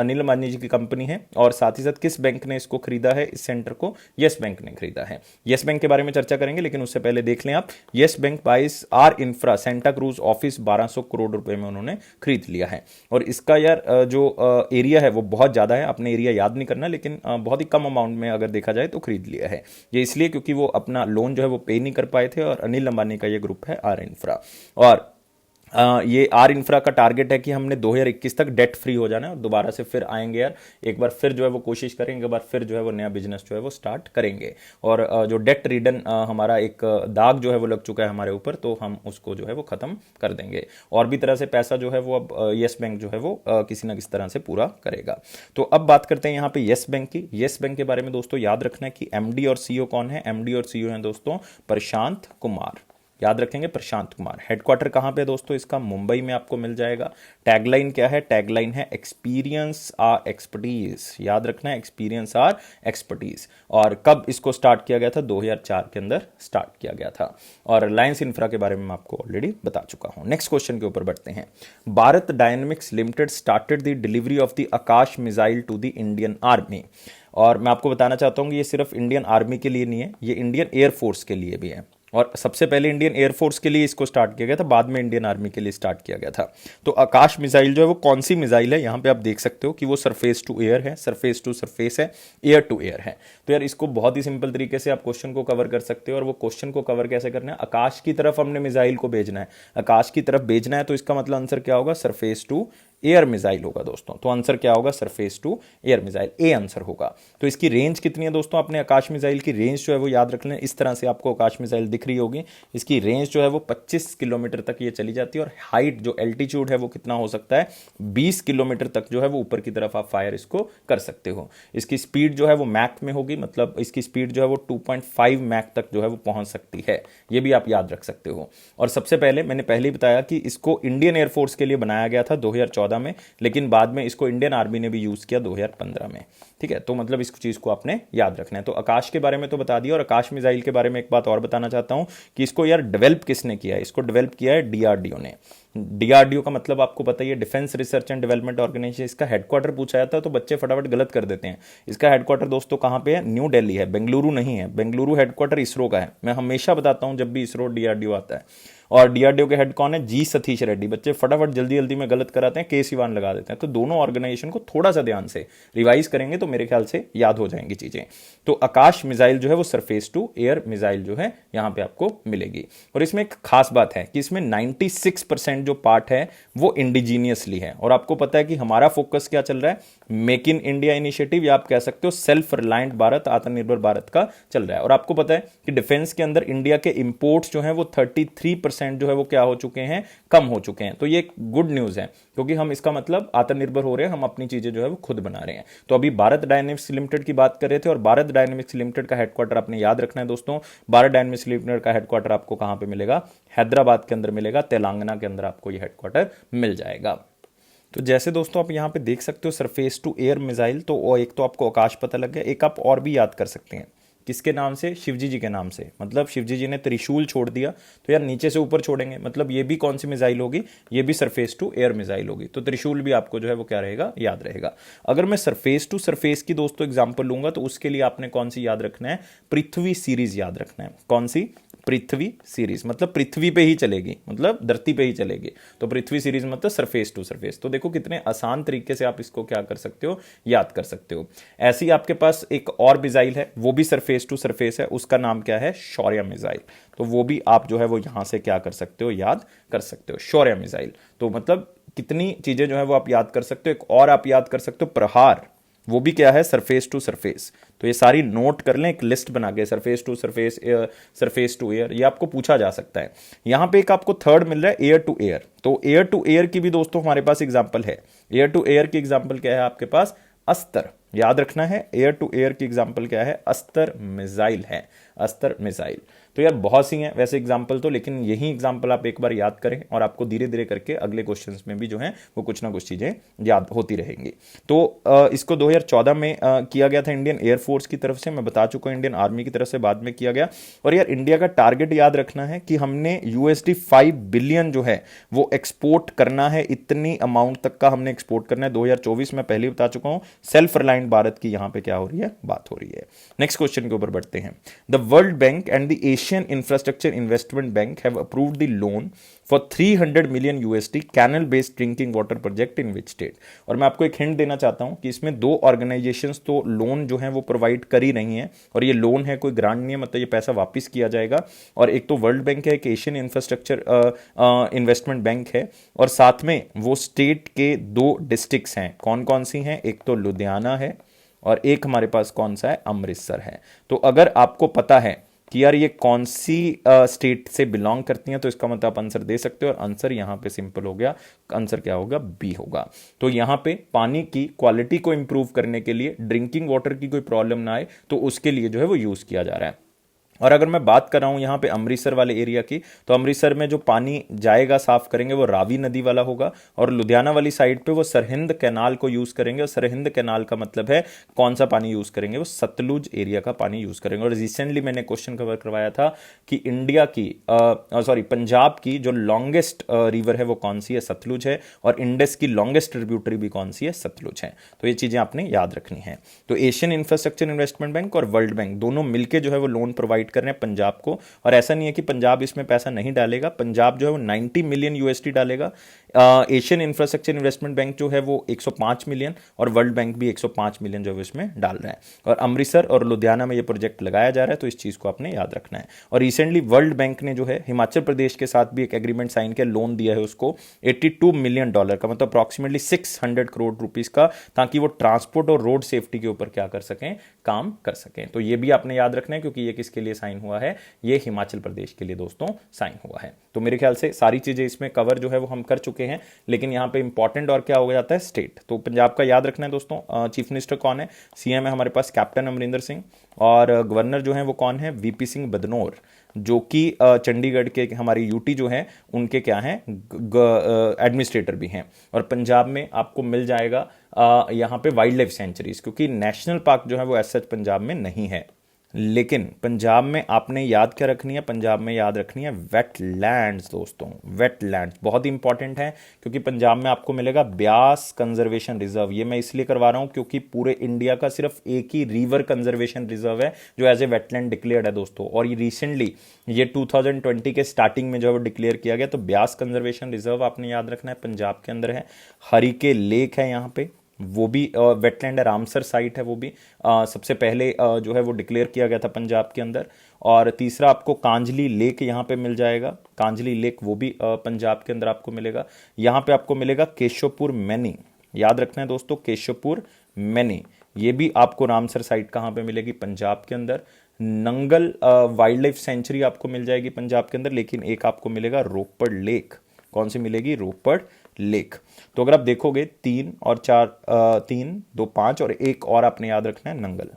अनिल अंबानी जी की कंपनी है, और साथ ही साथ किस बैंक ने इसको खरीदा है, इस सेंटर को येस बैंक ने खरीदा है। येस बैंक के बारे में चर्चा करेंगे, लेकिन उससे पहले देख लें आप, येस बैंक बाइस are infra Santa cruise office 1200 crore रुपए में उन्होंने खरीद लिया है। और इसका यार जो एरिया है वो बहुत ज्यादा है, अपने एरिया याद नहीं करना, लेकिन बहुत ही कम अमाउंट में अगर देखा जाए तो खरीद लिया है। ये इसलिए क्योंकि वो अपना लोन जो है वो पे नहीं कर पाए थे, और अनिल अंबानी का ये ग्रुप है आर इंफ्रा। और ये आर इंफ्रा का टारगेट है कि हमने 2021 तक डेट फ्री हो जाना है, और दोबारा से फिर आएंगे यार, एक बार फिर जो है वो कोशिश करेंगे, एक बार फिर जो है वो नया बिजनेस जो है वो स्टार्ट करेंगे। और जो डेट रिडन हमारा एक दाग जो है वो लग चुका है हमारे ऊपर, तो हम उसको जो है वो खत्म कर देंगे। और भी तरह से पैसा जो है वो अब येस बैंक जो है वो किसी ना किसी तरह से पूरा करेगा। तो अब बात करते हैं यहाँ पे येस बैंक की। येस बैंक के बारे में दोस्तों याद रखना है कि एमडी और सीईओ कौन है। एमडी और सीईओ हैं दोस्तों प्रशांत कुमार, याद रखेंगे प्रशांत कुमार। हेडक्वार्टर कहां पे है दोस्तों इसका, मुंबई में आपको मिल जाएगा। टैगलाइन क्या है, टैगलाइन है एक्सपीरियंस आर एक्सपर्टीज, याद रखना है एक्सपीरियंस आर एक्सपर्टीज। और कब इसको स्टार्ट किया गया था, 2004 के अंदर स्टार्ट किया गया था। और रिलायंस इंफ्रा के बारे में मैं आपको ऑलरेडी बता चुका हूं। नेक्स्ट क्वेश्चन के ऊपर बढ़ते हैं। Bharat dynamics limited started the delivery of the Akash missile to the Indian army. और मैं आपको बताना चाहता हूं कि ये सिर्फ इंडियन आर्मी के लिए नहीं है, ये इंडियन एयरफोर्स के लिए भी है। और सबसे पहले इंडियन एयरफोर्स के लिए इसको स्टार्ट किया गया था, बाद में इंडियन आर्मी के लिए स्टार्ट किया गया था। तो आकाश मिसाइल जो है वो कौन सी मिसाइल है, यहां पे आप देख सकते हो कि वो सरफेस टू एयर है, सरफेस टू सरफेस है, एयर टू एयर है। तो यार इसको बहुत ही सिंपल तरीके से आप क्वेश्चन को कवर कर सकते हो। और वो क्वेश्चन को कवर कैसे करना है, आकाश की तरफ हमने मिसाइल को भेजना है, आकाश की तरफ भेजना है, तो इसका मतलब आंसर क्या होगा, सरफेस टू एयर मिसाइल होगा दोस्तों। तो आंसर क्या होगा, surface to air missile, A answer होगा। तो इसकी रेंज कितनी है दोस्तों, अपने आकाश मिसाइल की रेंज जो है वो याद रख लें। इस तरह से आपको आकाश मिसाइल दिख रही होगी, इसकी रेंज जो है वो 25 किलोमीटर तक ये चली जाती है। और हाइट जो एल्टीट्यूड है वो कितना हो सकता है, 20 किलोमीटर तक जो है वो ऊपर की तरफ आप फायर इसको कर सकते हो। इसकी स्पीड जो है वो मैक में होगी, मतलब इसकी स्पीड जो है वो 2.5 मैक तक जो है वो पहुंच सकती है, ये भी आप याद रख सकते हो। और सबसे पहले मैंने पहले ही बताया कि इसको इंडियन एयरफोर्स के लिए बनाया गया था 2014 में, लेकिन बाद में इसको इंडियन आर्मी ने भी यूज किया 2015 में। ठीक है, तो मतलब इस चीज को आपने याद रखना है। तो आकाश के बारे में तो बता दिया, और आकाश मिसाइल के बारे में एक बात और बताना चाहता हूं कि इसको यार डेवलप किसने किया है, इसको डेवलप किया है डीआरडीओ ने। डीआरडीओ का मतलब आपको पता ही है, defence research and development organisation. इसका हेडक्वार्टर पूछा जाता है तो बच्चे फटाफट गलत कर देते हैं। इसका हेडक्वार्टर दोस्तों कहां पे है, न्यू दिल्ली है, बेंगलुरु नहीं है। बेंगलुरु हेडक्वार्टर इसरो का है, मैं हमेशा बताता हूं जब भी इसरो डीआरडीओ आता है। और डीआरडीओ के हेड कौन है, जी सतीश रेड्डी। बच्चे फटाफट जल्दी जल्दी में गलत कराते हैं, के सिवान लगा देते हैं। तो दोनों ऑर्गेनाइजेशन को थोड़ा सा ध्यान से रिवाइज करेंगे तो मेरे ख्याल से याद हो जाएंगी चीजें। तो आकाश मिसाइल जो है वो सरफेस टू एयर मिसाइल जो है यहां पे आपको मिलेगी। और इसमें एक खास बात है कि इसमें 96% जो पार्ट है वो इंडिजीनियसली है। और आपको पता है कि हमारा फोकस क्या चल रहा है, मेक इन इंडिया इनिशिएटिव, या आप कह सकते हो सेल्फ रिलायंट भारत, आत्मनिर्भर भारत का चल रहा है। और आपको पता है कि डिफेंस के अंदर इंडिया के इंपोर्ट्स जो हैं वो 33% जो है वो क्या हो चुके हैं, कम हो चुके हैं। तो ये एक गुड न्यूज है, क्योंकि हम इसका मतलब आत्मनिर्भर हो रहे हैं, हम अपनी चीजें जो है वो खुद बना रहे हैं। तो अभी भारत डायनेमिक्स लिमिटेड की बात कर रहे थे, और भारत डायनेमिक्स लिमिटेड का हेडक्वार्टर आपने याद रखना है दोस्तों। भारत डायनेमिक्स लिमिटेड का हेडक्वार्टर आपको कहां पे मिलेगा, हैदराबाद के अंदर मिलेगा, तेलंगाना के अंदर आपको ये हेडक्वार्टर मिल जाएगा। तो जैसे दोस्तों आप यहां पे देख सकते हो सरफेस टू एयर मिसाइल, तो एक तो आपको आकाश पता लग गया, एक आप और भी याद कर सकते हैं, किसके नाम से, शिवजी जी के नाम से। मतलब शिवजी जी ने त्रिशूल छोड़ दिया, तो यार नीचे से ऊपर छोड़ेंगे, मतलब ये भी कौन सी मिसाइल होगी, ये भी सरफेस टू एयर मिसाइल होगी। तो त्रिशूल भी आपको जो है वो क्या रहेगा, याद रहेगा। अगर मैं सरफेस टू सरफेस की दोस्तों एग्जांपल लूंगा, तो उसके लिए आपने कौन सी याद रखना है, पृथ्वी सीरीज याद रखना है। कौन सी, पृथ्वी सीरीज, मतलब पृथ्वी पे ही चलेगी, मतलब धरती पे ही चलेगी। तो पृथ्वी सीरीज मतलब सरफेस टू सरफेस। तो देखो कितने आसान तरीके से आप इसको क्या कर सकते हो, याद कर सकते हो। ऐसी आपके पास एक और मिसाइल है, वो भी सरफेस टू सरफेस है, उसका नाम क्या है, शौर्य मिसाइल। तो वो भी आप जो है वो यहां से क्या कर सकते हो, याद कर सकते हो, शौर्य मिसाइल। तो मतलब कितनी चीजें जो है वो आप याद कर सकते हो। एक और आप याद कर सकते हो, प्रहार, वो भी क्या है, सरफेस टू सरफेस। तो ये सारी नोट कर लें एक लिस्ट बना के, surface to surface, surface to air, ये आपको पूछा जा सकता है। यहां पे एक आपको थर्ड मिल रहा है एयर टू एयर, तो एयर टू एयर की भी दोस्तों हमारे पास एग्जांपल है। एयर टू एयर की एग्जांपल क्या है आपके पास, अस्त्र, याद रखना है। एयर टू एयर की एग्जांपल क्या है, अस्त्र मिसाइल है, अस्त्र मिसाइल। तो यार बहुत सी हैं वैसे एग्जांपल तो, लेकिन यही एग्जांपल आप एक बार याद करें और आपको धीरे धीरे करके अगले क्वेश्चंस में भी जो है वो कुछ ना कुछ चीजें याद होती रहेंगी। तो इसको 2014 में किया गया था इंडियन एयरफोर्स की तरफ से, मैं बता चुका हूं इंडियन आर्मी की तरफ से बाद में किया गया। और यार इंडिया का टारगेट याद रखना है कि हमने USD 5 बिलियन जो है वो एक्सपोर्ट करना है, इतनी अमाउंट तक का हमने एक्सपोर्ट करना है 2024 में, पहले बता चुका हूं। सेल्फ रिलायंट भारत की यहां पे क्या हो रही है, बात हो रही है। नेक्स्ट क्वेश्चन के ऊपर बढ़ते हैं। The world bank and the Asian infrastructure investment bank have approved the loan for 300 million USD canal based drinking water project in which state. और मैं आपको एक हिंट देना चाहता हूं कि इसमें दो ऑर्गेनाइजेशंस तो लोन जो है वो प्रोवाइड कर ही रही हैं, और ये लोन है, कोई ग्रांट नहीं है, मतलब ये पैसा वापस किया जाएगा। और एक तो वर्ल्ड बैंक है, एक एशियन इंफ्रास्ट्रक्चर इन्वेस्टमेंट बैंक है, और साथ में वो स्टेट के दो डिस्ट्रिक्ट्स हैं। कौन कौन सी हैं, एक तो लुधियाना है और एक हमारे पास कौन सा है, अमृतसर है। तो अगर आपको पता है कि यार ये कौन सी स्टेट से बिलोंग करती हैं, तो इसका मतलब आप आंसर दे सकते हो, और आंसर यहां पे सिंपल हो गया, आंसर क्या होगा, बी होगा। तो यहां पे पानी की क्वालिटी को इंप्रूव करने के लिए, ड्रिंकिंग वाटर की कोई प्रॉब्लम ना आए, तो उसके लिए जो है वो यूज किया जा रहा है। और अगर मैं बात कर रहा हूं यहां पे अमृतसर वाले एरिया की, तो अमृतसर में जो पानी जाएगा साफ करेंगे वो रावी नदी वाला होगा, और लुधियाना वाली साइड पे वो सरहिंद कैनाल को यूज करेंगे। और सरहिंद कैनाल का मतलब है कौन सा पानी यूज करेंगे, वो सतलुज एरिया का पानी यूज करेंगे। और रिसेंटली मैंने क्वेश्चन कवर करवाया था कि इंडिया की पंजाब की जो लॉन्गेस्ट रिवर है वो कौन सी है, सतलुज है, और इंडस की लॉन्गेस्ट ट्रिब्यूटरी भी कौन सी है, सतलुज है। तो ये चीजें आपने याद रखनी है। तो एशियन इंफ्रास्ट्रक्चर इन्वेस्टमेंट बैंक और वर्ल्ड बैंक दोनों मिलकर जो है वो लोन प्रोवाइड कर रहे हैं पंजाब को। और ऐसा नहीं है कि पंजाब इसमें पैसा नहीं डालेगा, पंजाब जो है वो 90 मिलियन USD डालेगा। एशियन इंफ्रास्ट्रक्चर इन्वेस्टमेंट बैंक जो है वो 105 मिलियन, और वर्ल्ड बैंक भी 105 मिलियन जो है इसमें डाल रहा है। और अमृतसर और लुधियाना में ये प्रोजेक्ट लगाया जा रहा है, तो इस चीज को आपने याद रखना है। और रिसेंटली वर्ल्ड बैंक ने जो है हिमाचल प्रदेश के साथ भी एक एग्रीमेंट साइन किया, लोन दिया है उसको $82 मिलियन का, मतलब अप्रॉक्सीमेटली 600 करोड़ रुपीस का, ताकि वो ट्रांसपोर्ट और रोड सेफ्टी के ऊपर क्या कर सकें, काम कर सकें। तो ये भी आपने याद रखना है, क्योंकि ये किसके लिए साइन हुआ है, ये हिमाचल प्रदेश के लिए दोस्तों साइन हुआ है। तो मेरे ख्याल से सारी चीजें इसमें कवर जो है वो हम कर चुके हैं, लेकिन यहां पे इंपॉर्टेंट और क्या हो जाता है, स्टेट। तो पंजाब का याद रखना है दोस्तों। चीफ मिनिस्टर कौन है, CM है हमारे पास कैप्टन अमरिंदर सिंह, और गवर्नर जो है वो कौन है, VP सिंह बदनौर, जो कि चंडीगढ़ के हमारी UT जो है उनके क्या हैं, एडमिनिस्ट्रेटर भी हैं। और पंजाब में आपको मिल जाएगा यहाँ पे वाइल्ड लाइफ सेंचुरीज, क्योंकि नेशनल पार्क जो है वो एज सच पंजाब में नहीं है। लेकिन पंजाब में आपने याद क्या रखनी है, पंजाब में याद रखनी है वेटलैंड्स दोस्तों। वेटलैंड्स बहुत इंपॉर्टेंट है, क्योंकि पंजाब में आपको मिलेगा ब्यास कंजर्वेशन रिजर्व। ये मैं इसलिए करवा रहा हूं क्योंकि पूरे इंडिया का सिर्फ एक ही रिवर कंजर्वेशन रिजर्व है जो एज ए वेटलैंड डिक्लेयर्ड है दोस्तों। और ये रिसेंटली ये 2020 के स्टार्टिंग में जो है वो डिक्लेयर किया गया। तो ब्यास कंजर्वेशन रिजर्व आपने याद रखना है, पंजाब के अंदर है। हरिके लेक है यहाँ पे, वो भी वेटलैंड है, रामसर साइट है, वो भी सबसे पहले जो है वो डिक्लेयर किया गया था पंजाब के अंदर। और तीसरा आपको कांजली लेक यहाँ पे मिल जाएगा, कांजली लेक वो भी पंजाब के अंदर आपको मिलेगा। यहाँ पे आपको मिलेगा केशवपुर मैनी, याद रखना है दोस्तों, केशवपुर मैनी, ये भी आपको रामसर साइट कहाँ पे मिलेगी, पंजाब के अंदर। नंगल वाइल्ड लाइफ सेंचुरी आपको मिल जाएगी पंजाब के अंदर, लेकिन एक आपको मिलेगा रोपड़ लेक। कौन सी मिलेगी, रोपड़ लेक। तो अगर आप देखोगे 3 और 4, 3, 2, 5 और एक और आपने याद रखना है Nangal,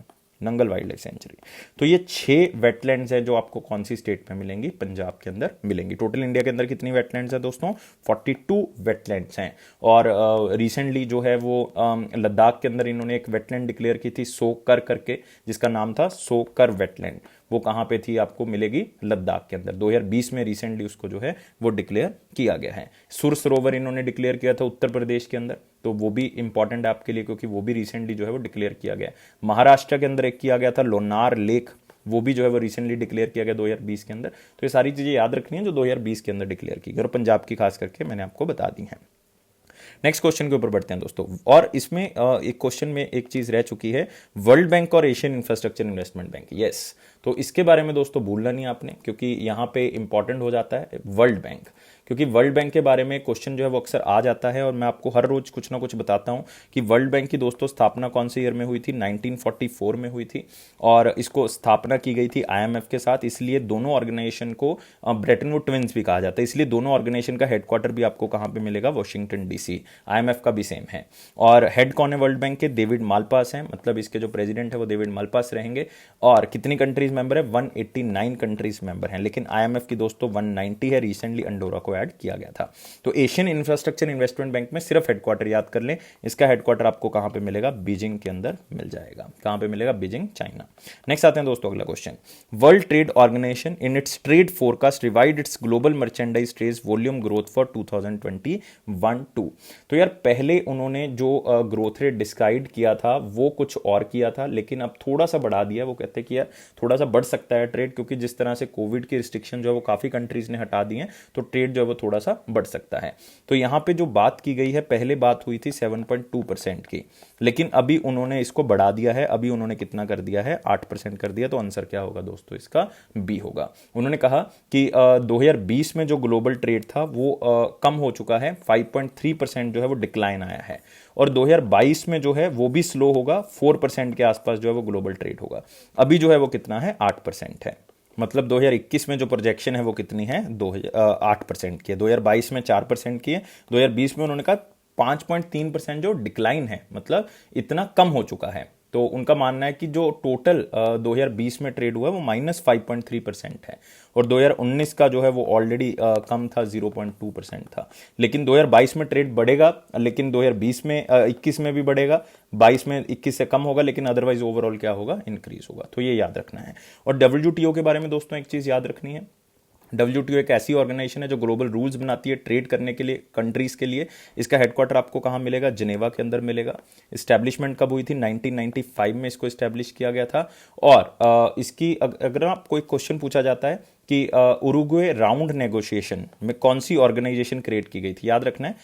Nangal wild life sanctuary. तो ये 6 वेटलैंड्स है जो आपको कौन सी स्टेट में मिलेंगी, पंजाब के अंदर मिलेंगी। टोटल इंडिया के अंदर कितनी वेटलैंड्स है दोस्तों, 42 वेटलैंड्स हैं। और रिसेंटली जो है वो लद्दाख के अंदर इन्होंने एक वेटलैंड डिक्लेयर की थी सोकर करके, जिसका नाम था सोकर वेटलैंड। वो कहाँ पे थी, आपको मिलेगी लद्दाख के अंदर। 2020 में रिसेंटली उसको जो है वो डिक्लेयर किया गया है। सुर सरोवर इन्होंने डिक्लेयर किया था उत्तर प्रदेश के अंदर, तो वो भी इंपॉर्टेंट है आपके लिए, क्योंकि वो भी रिसेंटली जो है वो डिक्लेयर किया गया है। महाराष्ट्र के अंदर एक किया गया था लोनार लेक, वो भी जो है वो रिसेंटली डिक्लेयर किया गया 2020 के अंदर। तो ये सारी चीजें याद रखनी है जो 2020 के अंदर डिक्लेयर की गई, और पंजाब की खास करके मैंने आपको बता दी है। नेक्स्ट क्वेश्चन के ऊपर बढ़ते हैं दोस्तों। और इसमें एक क्वेश्चन में एक चीज रह चुकी है, वर्ल्ड बैंक और Asian infrastructure investment bank. Yes, तो इसके बारे में दोस्तों भूलना नहीं आपने, क्योंकि यहाँ पे इंपॉर्टेंट हो जाता है वर्ल्ड बैंक, क्योंकि वर्ल्ड बैंक के बारे में क्वेश्चन जो है वो अक्सर आ जाता है और मैं आपको हर रोज कुछ ना कुछ बताता हूँ कि वर्ल्ड बैंक की दोस्तों स्थापना कौन से ईयर में हुई थी। 1944 में हुई थी और इसको स्थापना की गई थी आईएमएफ के साथ, इसलिए दोनों ऑर्गेनाइजेशन को ब्रेटन वुड ट्विंस भी कहा जाता है, इसलिए दोनों ऑर्गेनाइजेशन का हेडक्वार्टर भी आपको कहाँ पे मिलेगा, वॉशिंगटन डीसी। आईएमएफ का भी सेम है। और हेड कौन है वर्ल्ड बैंक के, डेविड मालपास हैं, मतलब इसके जो प्रेसिडेंट है वो डेविड मालपास रहेंगे। और कितनी कंट्रीज मेंबर है, 189 कंट्रीज मेंबर हैं, लेकिन आईएमएफ की दोस्तों 190 है, रिसेंटली अंडोरा को ऐड किया गया था। तो एशियन इंफ्रास्ट्रक्चर इन्वेस्टमेंट बैंक में सिर्फ हेडक्वार्टर याद कर लें, इसका हेडक्वार्टर आपको कहां पे मिलेगा, बीजिंग के अंदर मिल जाएगा। कहां पे मिलेगा, बीजिंग, चाइना। नेक्स्ट आते हैं दोस्तों अगला question. World Trade Organization in its trade forecast revised its global merchandise trade volume growth for 2021-2। तो यार पहले उन्होंने जो ग्रोथ रेट डिसाइड किया था वो कुछ और किया था, लेकिन अब थोड़ा सा बढ़ा दिया। वो कहते हैं कि यार थोड़ा सा बढ़ सकता है ट्रेड, क्योंकि जिस तरह से कोविड की रिस्ट्रिक्शन जो है वो काफी कंट्रीज ने हटा दी है, तो ट्रेड जो है वो थोड़ा सा बढ़ सकता है। तो यहां पे जो बात की गई है, पहले बात हुई थी 7.2% की, लेकिन अभी उन्होंने इसको बढ़ा दिया है। अभी उन्होंने कितना कर दिया है, 8% कर दिया। तो आंसर क्या होगा दोस्तों, इसका बी होगा। उन्होंने कहा कि 2020 में जो ग्लोबल ट्रेड था वो कम हो चुका है, 5.3% जो है वो डिक्लाइन आया है, और 2022 में जो है वो भी स्लो होगा, 4% के आसपास जो है वो ग्लोबल ट्रेड होगा। अभी जो है वो कितना है, 8% है। मतलब 2021 में जो प्रोजेक्शन है वो कितनी है, 8% की है। 2022 में 4% की है, 2020 में उन्होंने कहा 5.3% जो डिक्लाइन है, मतलब इतना कम हो चुका है। तो उनका मानना है कि जो टोटल 2020 में ट्रेड हुआ है वो -5.3% है, और 2019 का जो है वो ऑलरेडी कम था, 0.2% था। लेकिन 2022 में ट्रेड बढ़ेगा, लेकिन 2020 में 21 में भी बढ़ेगा, 22 में 21 से कम होगा, लेकिन अदरवाइज ओवरऑल क्या होगा, इंक्रीज होगा। तो ये याद रखना है। और डब्ल्यूटीओ के बारे में दोस्तों एक चीज याद रखनी है, डब्ल्यूटीओ एक ऐसी ऑर्गेनाइजेशन है जो ग्लोबल रूल्स बनाती है ट्रेड करने के लिए कंट्रीज के लिए। इसका हेडक्वार्टर आपको कहाँ मिलेगा, जिनेवा के अंदर मिलेगा। इस्टेब्लिशमेंट कब हुई थी, 1995 में इसको इस्टेब्लिश किया गया था। और इसकी अगर आपको एक क्वेश्चन पूछा जाता है कि उरुग्वे राउंड नेगोशिएशन में कौन सी ऑर्गेनाइजेशन क्रिएट की गई थी, याद रखना है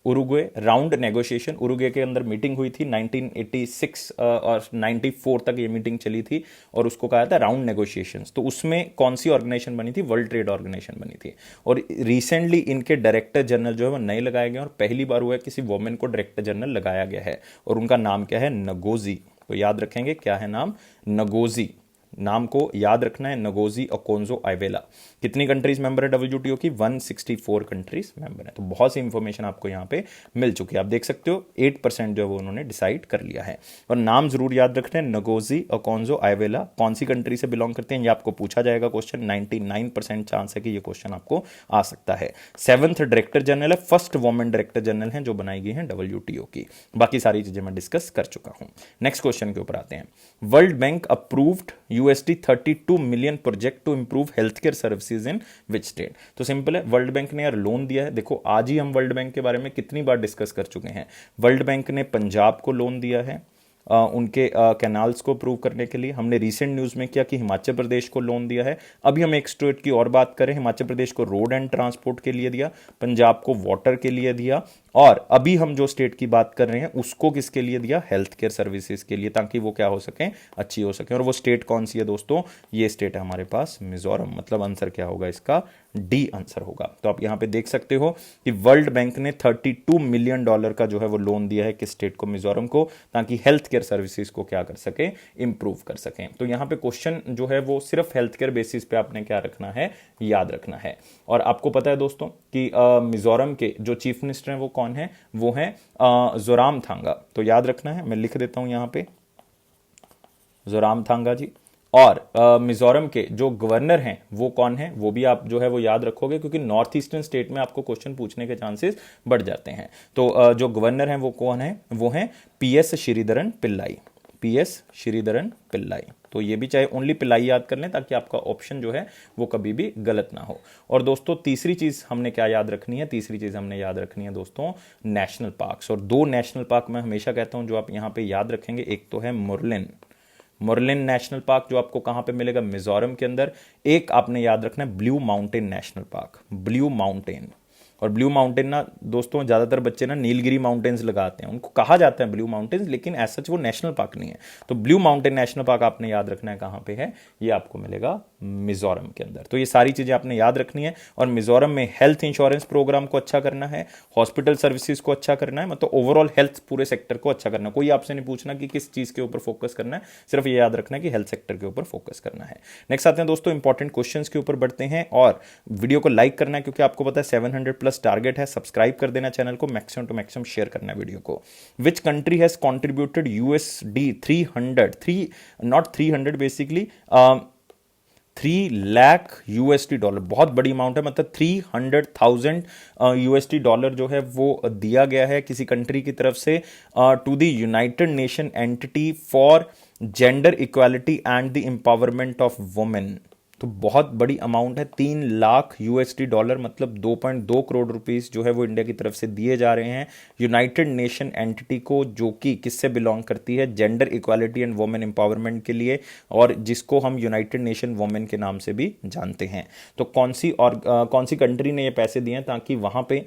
उरुग्वे राउंड नेगोशिएशन। उरुग्वे के अंदर मीटिंग हुई थी 1986 और 94 तक ये मीटिंग चली थी, और उसको कहा था राउंड नेगोशिएशंस। तो उसमें कौन सी ऑर्गेनाइजेशन बनी थी, वर्ल्ड ट्रेड ऑर्गेनाइजेशन बनी थी। और रिसेंटली इनके डायरेक्टर जनरल जो है वो नए लगाए गए, और पहली बार हुआ है किसी वोमेन को डायरेक्टर जनरल लगाया गया है, और उनका नाम क्या है, नगोजी। तो याद रखेंगे क्या है नाम, नगोजी। नाम को याद रखना है, नगोजी ओकोंजो आइवेला। कितनी कंट्रीज मेंबर है डब्ल्यूटीओ की, 164 कंट्रीज मेंबर है। तो बहुत सी इंफॉर्मेशन आपको यहां पे मिल चुकी है। आप देख सकते हो 8% जो है वो उन्होंने डिसाइड कर लिया है। और नाम जरूर याद रखना है, नगोजी ओकोंजो आइवेला कौन सी कंट्री से बिलोंग करते हैं, ये आपको पूछा जाएगा क्वेश्चन। 99% चांस है कि ये क्वेश्चन आपको आ सकता है। 7th डायरेक्टर जनरल है, फर्स्ट वुमेन डायरेक्टर जनरल है जो बनाई गई है डब्ल्यूटीओ की। बाकी सारी चीजें मैं डिस्कस कर चुका हूं। नेक्स्ट क्वेश्चन के ऊपर आते हैं। World bank approved $32 million project to improve health care services in which state. तो सिंपल है, वर्ल्ड बैंक ने यार लोन दिया है। देखो आज ही हम वर्ल्ड बैंक के बारे में कितनी बार डिस्कस कर चुके हैं। वर्ल्ड बैंक ने पंजाब को लोन दिया है उनके कैनाल्स को अप्रूव करने के लिए। हमने रीसेंट न्यूज में किया कि हिमाचल प्रदेश को लोन दिया है। अभी हम एक स्टेट की और बात करें, हिमाचल प्रदेश को रोड एंड ट्रांसपोर्ट के लिए दिया, पंजाब को वाटर के लिए दिया, और अभी हम जो स्टेट की बात कर रहे हैं उसको किसके लिए दिया, हेल्थ केयर सर्विसेज के लिए, ताकि वो क्या हो सके, अच्छी हो सके। और वो स्टेट कौन सी है दोस्तों, ये स्टेट है हमारे पास मिजोरम। मतलब आंसर क्या होगा इसका, डी आंसर होगा। तो आप यहां पे देख सकते हो कि वर्ल्ड बैंक ने $32 मिलियन का जो है वो लोन दिया है किस स्टेट को, मिजोरम को, ताकि हेल्थ केयर सर्विसेज को क्या कर सके, इंप्रूव कर सके। तो यहां पे क्वेश्चन जो है वो सिर्फ हेल्थ केयर बेसिस पे आपने क्या रखना है, याद रखना है। और आपको पता है दोस्तों कि मिजोरम के जो चीफ मिनिस्टर हैं वो कौन है, वो है जोरामथांगा। तो याद रखना है, मैं लिख देता हूं यहां पे, जोरामथांगा जी। और मिजोरम के जो गवर्नर हैं वो कौन है, वो भी आप जो है वो याद रखोगे, क्योंकि नॉर्थ ईस्टर्न स्टेट में आपको क्वेश्चन पूछने के चांसेस बढ़ जाते हैं। तो जो गवर्नर हैं वो कौन है, वो हैं PS श्रीधरन पिल्लाई। PS श्रीधरन पिल्लाई। तो ये भी चाहे ओनली पिल्लाई याद कर लें, ताकि आपका ऑप्शन जो है वो कभी भी गलत ना हो। और दोस्तों तीसरी चीज हमने क्या याद रखनी है, तीसरी चीज हमने याद रखनी है दोस्तों नेशनल पार्क्स। और 2 नेशनल पार्क मैं हमेशा कहता हूं जो आप यहां पे याद रखेंगे, एक तो है मुरलिन नेशनल पार्क जो आपको कहां पे मिलेगा, मिजोरम के अंदर। एक आपने याद रखना है blue mountain national park, blue mountain. और ब्लू माउंटेन ना दोस्तों ज़्यादातर बच्चे ना नीलगिरी माउंटेन्स लगाते हैं, उनको कहा जाता है ब्लू माउंटेन्स, लेकिन एज सच वो नेशनल पार्क नहीं है। तो ब्लू माउंटेन नेशनल पार्क आपने याद रखना है कहाँ पे है, ये आपको मिलेगा मिजोरम के अंदर। तो ये सारी चीज़ें आपने याद रखनी है। और मिजोरम में हेल्थ इंश्योरेंस प्रोग्राम को अच्छा करना है, हॉस्पिटल सर्विसेज को अच्छा करना है, मतलब ओवरऑल हेल्थ पूरे सेक्टर को अच्छा करना है। कोई आपसे नहीं पूछना कि किस चीज़ के ऊपर फोकस करना है, सिर्फ ये याद रखना है कि हेल्थ सेक्टर के ऊपर फोकस करना है। नेक्स्ट आते हैं दोस्तों इंपॉर्टेंट क्वेश्चंस के ऊपर बढ़ते हैं, और वीडियो को लाइक करना है क्योंकि आपको पता है 700 प्लस टारगेट है। सब्सक्राइब कर देना चैनल को, मैक्सिमम टू मैक्सिमम शेयर करना है वीडियो को। Which country has contributed USD 300 not 300 basically 3 lakh USD, बहुत बड़ी अमाउंट है, मतलब 300,000 USD जो है वो दिया गया है किसी कंट्री की तरफ से to the United Nation entity for gender equality and the empowerment of women. तो बहुत बड़ी अमाउंट है, 3 लाख USD, मतलब 2.2 करोड़ रुपीस जो है वो इंडिया की तरफ से दिए जा रहे हैं यूनाइटेड नेशन एंटिटी को, जो कि किससे बिलोंग करती है, gender equality and women empowerment के लिए, और जिसको हम यूनाइटेड नेशन वुमेन के नाम से भी जानते हैं। तो कौन सी कंट्री ने ये पैसे दिए हैं ताकि वहां पे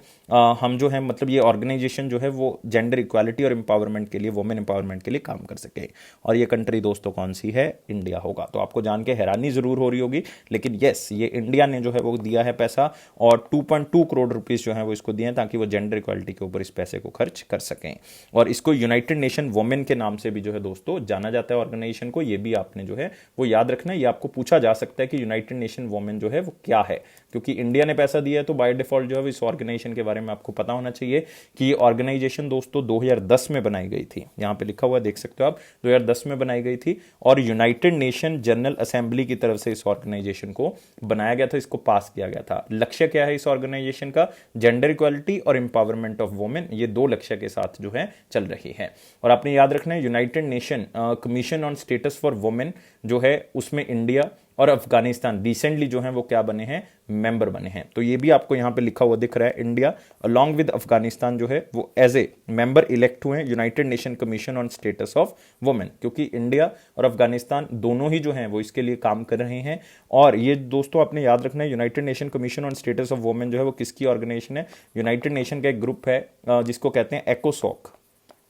हम जो है, मतलब ये ऑर्गेनाइजेशन जो है वो जेंडर इक्वालिटी और एम्पावरमेंट के लिए, वुमेन एम्पावरमेंट के लिए काम कर सके। और ये कंट्री दोस्तों कौन सी है, इंडिया होगा। तो आपको जान के हैरानी जरूर हो रही होगी, लेकिन यस, ये इंडिया ने जो है वो दिया है पैसा, और 2.2 करोड़ रुपीस जो है वो इसको दिए हैं ताकि वो जेंडर इक्वालिटी के ऊपर इस पैसे को खर्च कर सकें। और इसको यूनाइटेड नेशन वुमेन के नाम से भी जो है दोस्तों जाना जाता है ऑर्गेनाइजेशन को। ये भी आपने जो है वो याद रखना है। ये आपको पूछा जा सकता है कि यूनाइटेड नेशन वुमेन जो है वो क्या है, क्योंकि इंडिया ने पैसा दिया है तो बाय डिफॉल्ट जो है इस ऑर्गेनाइजेशन के बारे में आपको पता होना चाहिए कि ये ऑर्गेनाइजेशन दोस्तों 2010 में बनाई गई थी। यहां पे लिखा हुआ देख सकते हो आप, 2010 में बनाई गई थी, और यूनाइटेड नेशन जनरल असेंबली की तरफ से इस ऑर्गेनाइजेशन को बनाया गया था, इसको पास किया गया था। लक्ष्य क्या है इस ऑर्गेनाइजेशन का, जेंडर इक्वालिटी और एम्पावरमेंट ऑफ वुमेन, ये दो लक्ष्य के साथ जो है चल रही है। और आपने याद रखना है United nation commission on status for women जो है उसमें इंडिया और अफगानिस्तान रिसेंटली जो है वो क्या बने हैं, मेंबर बने हैं। तो ये भी आपको यहां पे लिखा हुआ दिख रहा है, इंडिया अलॉन्ग विद अफगानिस्तान जो है वो एज ए मेंबर इलेक्ट हुए हैं United nation commission on status of women, क्योंकि इंडिया और अफगानिस्तान दोनों ही जो हैं वो इसके लिए काम कर रहे हैं। और ये दोस्तों आपने याद रखना है, United nation commission on status of women जो है वो किसकी ऑर्गेनाइजेशन है, यूनाइटेड नेशन का एक ग्रुप है जिसको कहते हैं एकोसोक।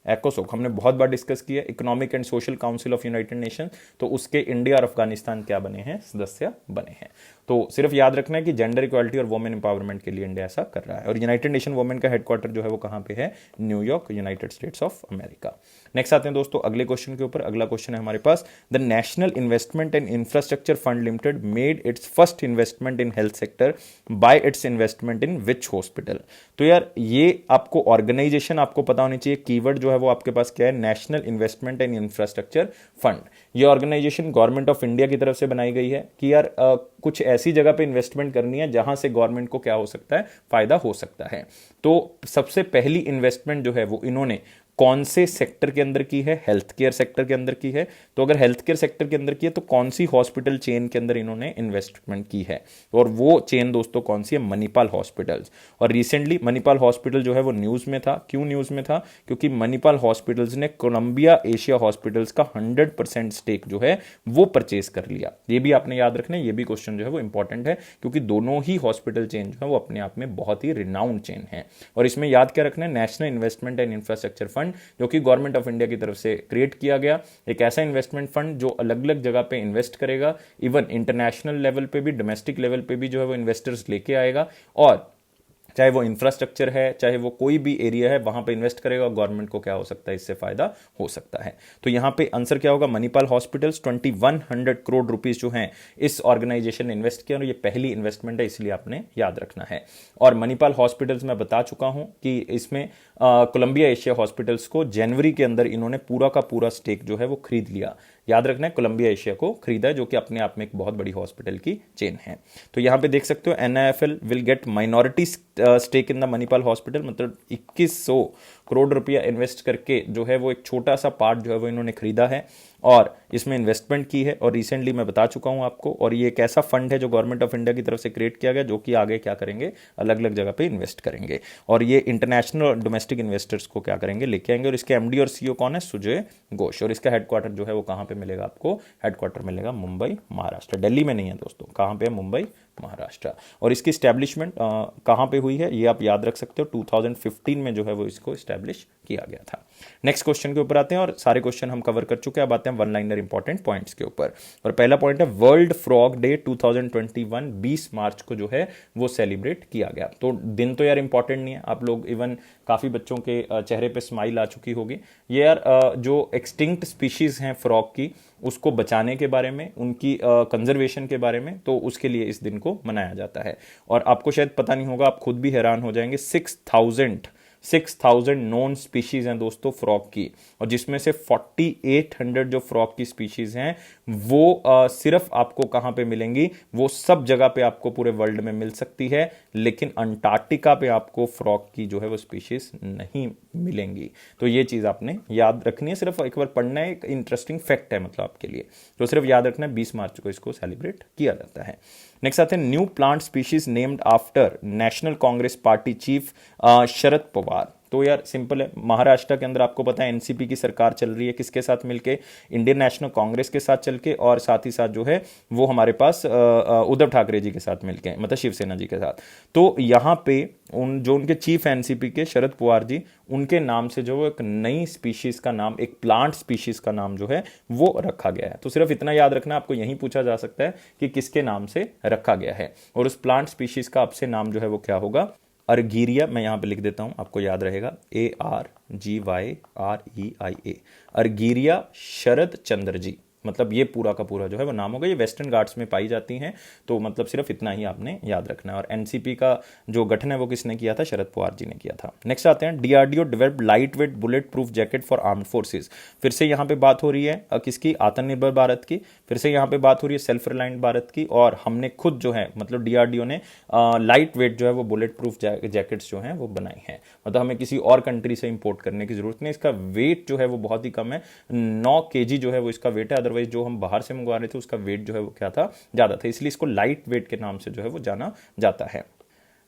एकोसोक हमने बहुत बार डिस्कस किया, economic and social council of United nation. तो उसके इंडिया और अफगानिस्तान क्या बने हैं, सदस्य बने हैं। तो सिर्फ याद रखना है कि जेंडर इक्वालिटी और वुमेन एम्पावरमेंट के लिए इंडिया ऐसा कर रहा है। और यूनाइटेड नेशन वुमेन का हेडक्वार्टर जो है वो कहां पे है, New York, United States of America. Next आते हैं दोस्तों अगले क्वेश्चन के ऊपर। अगला क्वेश्चन है हमारे पास, the National Investment and Infrastructure Fund Limited made its first investment in health sector by its investment in which hospital. तो यार ये आपको ऑर्गेनाइजेशन आपको पता होनी चाहिए, कीवर्ड जो है वो आपके पास क्या है, national Investment and Infrastructure fund. ये ऑर्गेनाइजेशन गवर्नमेंट ऑफ इंडिया की तरफ से बनाई गई है कि यार कुछ ऐसी जगह पे इन्वेस्टमेंट करनी है जहां से गवर्नमेंट को क्या हो सकता है, फायदा हो सकता है। तो सबसे पहली इन्वेस्टमेंट जो है वो इन्होंने कौन से सेक्टर के अंदर की है, हेल्थ केयर सेक्टर के अंदर की है। तो अगर हेल्थ केयर सेक्टर के अंदर की है तो कौन सी हॉस्पिटल चेन के अंदर इन्होंने इन्वेस्टमेंट की है, और वो चेन दोस्तों कौन सी है, मणिपाल हॉस्पिटल्स। और रिसेंटली मणिपाल हॉस्पिटल जो है वो न्यूज में था। क्यों न्यूज में था, क्योंकि मणिपाल हॉस्पिटल्स ने कोलंबिया एशिया हॉस्पिटल्स का 100% स्टेक जो है वो परचेज कर लिया। ये भी आपने याद रखना है, ये भी क्वेश्चन जो है वो इंपॉर्टेंट है, क्योंकि दोनों ही हॉस्पिटल चेन जो है वो अपने आप में बहुत ही रिनाउंड चेन है। और इसमें याद क्या रखना है, national Investment and Infrastructure fund जो कि गवर्नमेंट ऑफ इंडिया की तरफ से क्रिएट किया गया, एक ऐसा इन्वेस्टमेंट फंड जो अलग अलग जगह पे इन्वेस्ट करेगा, इवन इंटरनेशनल लेवल पे भी, डोमेस्टिक लेवल पे भी जो है वो इन्वेस्टर्स लेके आएगा, और चाहे वो इंफ्रास्ट्रक्चर है, चाहे वो कोई भी एरिया है, वहां पे इन्वेस्ट करेगा और गवर्नमेंट को क्या हो सकता है, इससे फायदा हो सकता है। तो यहां पे आंसर क्या होगा, मणिपाल हॉस्पिटल्स 2100 करोड़ रुपीस जो हैं इस ऑर्गेनाइजेशन ने इन्वेस्ट किया, और ये पहली इन्वेस्टमेंट है, इसलिए आपने याद रखना है। और मणिपाल हॉस्पिटल्स मैं बता चुका हूं कि इसमें कोलंबिया एशिया हॉस्पिटल्स को जनवरी के अंदर इन्होंने पूरा का पूरा स्टेक जो है वो खरीद लिया। याद रखना है, कोलंबिया एशिया को खरीदा है, जो कि अपने आप में एक बहुत बड़ी हॉस्पिटल की चेन है। तो यहां पे देख सकते हो, NIFL will get minority stake in the Manipal hospital, मतलब 2100 करोड़ रुपया इन्वेस्ट करके जो है वो एक छोटा सा पार्ट जो है वो इन्होंने खरीदा है और इसमें इन्वेस्टमेंट की है। और रिसेंटली मैं बता चुका हूं आपको, और ये एक ऐसा फंड है जो गवर्नमेंट ऑफ इंडिया की तरफ से क्रिएट किया गया, जो कि आगे क्या करेंगे, अलग अलग जगह पे इन्वेस्ट करेंगे, और ये इंटरनेशनल और डोमेस्टिक इन्वेस्टर्स को क्या करेंगे, लेके आएंगे। और इसके MD और CEO कौन है, सुजय घोष। और इसका हेडक्वार्टर जो है वो कहां पे मिलेगा आपको, हेडक्वार्टर मिलेगा मुंबई महाराष्ट्र, दिल्ली में नहीं है दोस्तों, कहां पे है, मुंबई महाराष्ट्र। और इसकी स्टैब्लिशमेंट कहाँ पे हुई है ये आप याद रख सकते हो, 2015 में जो है वो इसको स्टैब्लिश किया गया था। नेक्स्ट क्वेश्चन के ऊपर आते हैं और सारे क्वेश्चन हम कवर कर चुके हैं। अब आते हैं वन लाइनर इंपॉर्टेंट पॉइंट्स के ऊपर। और पहला पॉइंट है वर्ल्ड फ्रॉग डे 2021 20 मार्च को जो है वो सेलिब्रेट किया गया। तो दिन तो यार इंपॉर्टेंट नहीं है, आप लोग इवन काफी बच्चों के चेहरे पे स्माइल आ चुकी होगी। ये यार जो एक्सटिंक्ट स्पीशीज हैं फ्रॉग की, उसको बचाने के बारे में, उनकी कंजर्वेशन के बारे में, तो उसके लिए इस दिन को मनाया जाता है। और आपको शायद पता नहीं होगा, आप खुद भी हैरान हो जाएंगे, 6,000 नॉन स्पीशीज हैं दोस्तों फ्रॉग की, और जिसमें से 4800 जो फ्रॉग की स्पीशीज हैं वो सिर्फ आपको कहां पे मिलेंगी, वो सब जगह पे आपको पूरे वर्ल्ड में मिल सकती है, लेकिन अंटार्कटिका पे आपको फ्रॉग की जो है वो स्पीशीज नहीं मिलेंगी। तो ये चीज आपने याद रखनी है, सिर्फ एक बार पढ़ना है, एक इंटरेस्टिंग फैक्ट है मतलब आपके लिए, तो सिर्फ याद रखना है 20 मार्च को इसको सेलिब्रेट किया जाता है। नेक्स्ट आते हैं new plant species named after National Congress Party chief Sharad Pawar. तो यार सिंपल है, महाराष्ट्र के अंदर आपको पता है एनसीपी की सरकार चल रही है, किसके साथ मिलके, इंडियन नेशनल कांग्रेस के साथ चल के, और साथ ही साथ जो है वो हमारे पास उद्धव ठाकरे जी के साथ मिलके, मतलब शिवसेना जी के साथ। तो यहाँ पे उनके चीफ एनसीपी के शरद पवार जी, उनके नाम से जो एक नई स्पीशीज का नाम, एक प्लांट स्पीशीज का नाम जो है वो रखा गया है। तो सिर्फ इतना याद रखना, आपको यही पूछा जा सकता है कि किसके नाम से रखा गया है, और उस प्लांट स्पीशीज का आपसे नाम जो है वो क्या होगा, अर्गीरिया। मैं यहां पे लिख देता हूं, आपको याद रहेगा, ARGYREIA, अर्गीरिया शरद चंद्र जी, मतलब ये पूरा का पूरा जो है वो नाम होगा। ये वेस्टर्न घाट्स में पाई जाती हैं, तो मतलब सिर्फ इतना ही आपने याद रखना है। और एनसीपी का जो गठन है वो किसने किया था, शरद पवार जी ने किया था। नेक्स्ट आते हैं DRDO developed light weight bullet proof jacket for armed forces. फिर से यहाँ पे बात हो रही है किसकी, आत्मनिर्भर भारत की। फिर से यहाँ पे बात हो रही है सेल्फ रिलायंट भारत की, और हमने खुद जो है मतलब डीआरडीओ ने लाइट वेट जो है वो बुलेट प्रूफ जैकेट्स जो है वो बनाई है, मतलब हमें किसी और कंट्री से इंपोर्ट करने की जरूरत नहीं। इसका वेट जो है वो बहुत ही कम है, 9 kg जो है वो इसका वेट है, अदरवाइज जो हम बाहर से मंगवा रहे थे उसका वेट जो है वो क्या था, ज्यादा था, इसलिए इसको लाइट वेट के नाम से जो है वो जाना जाता है।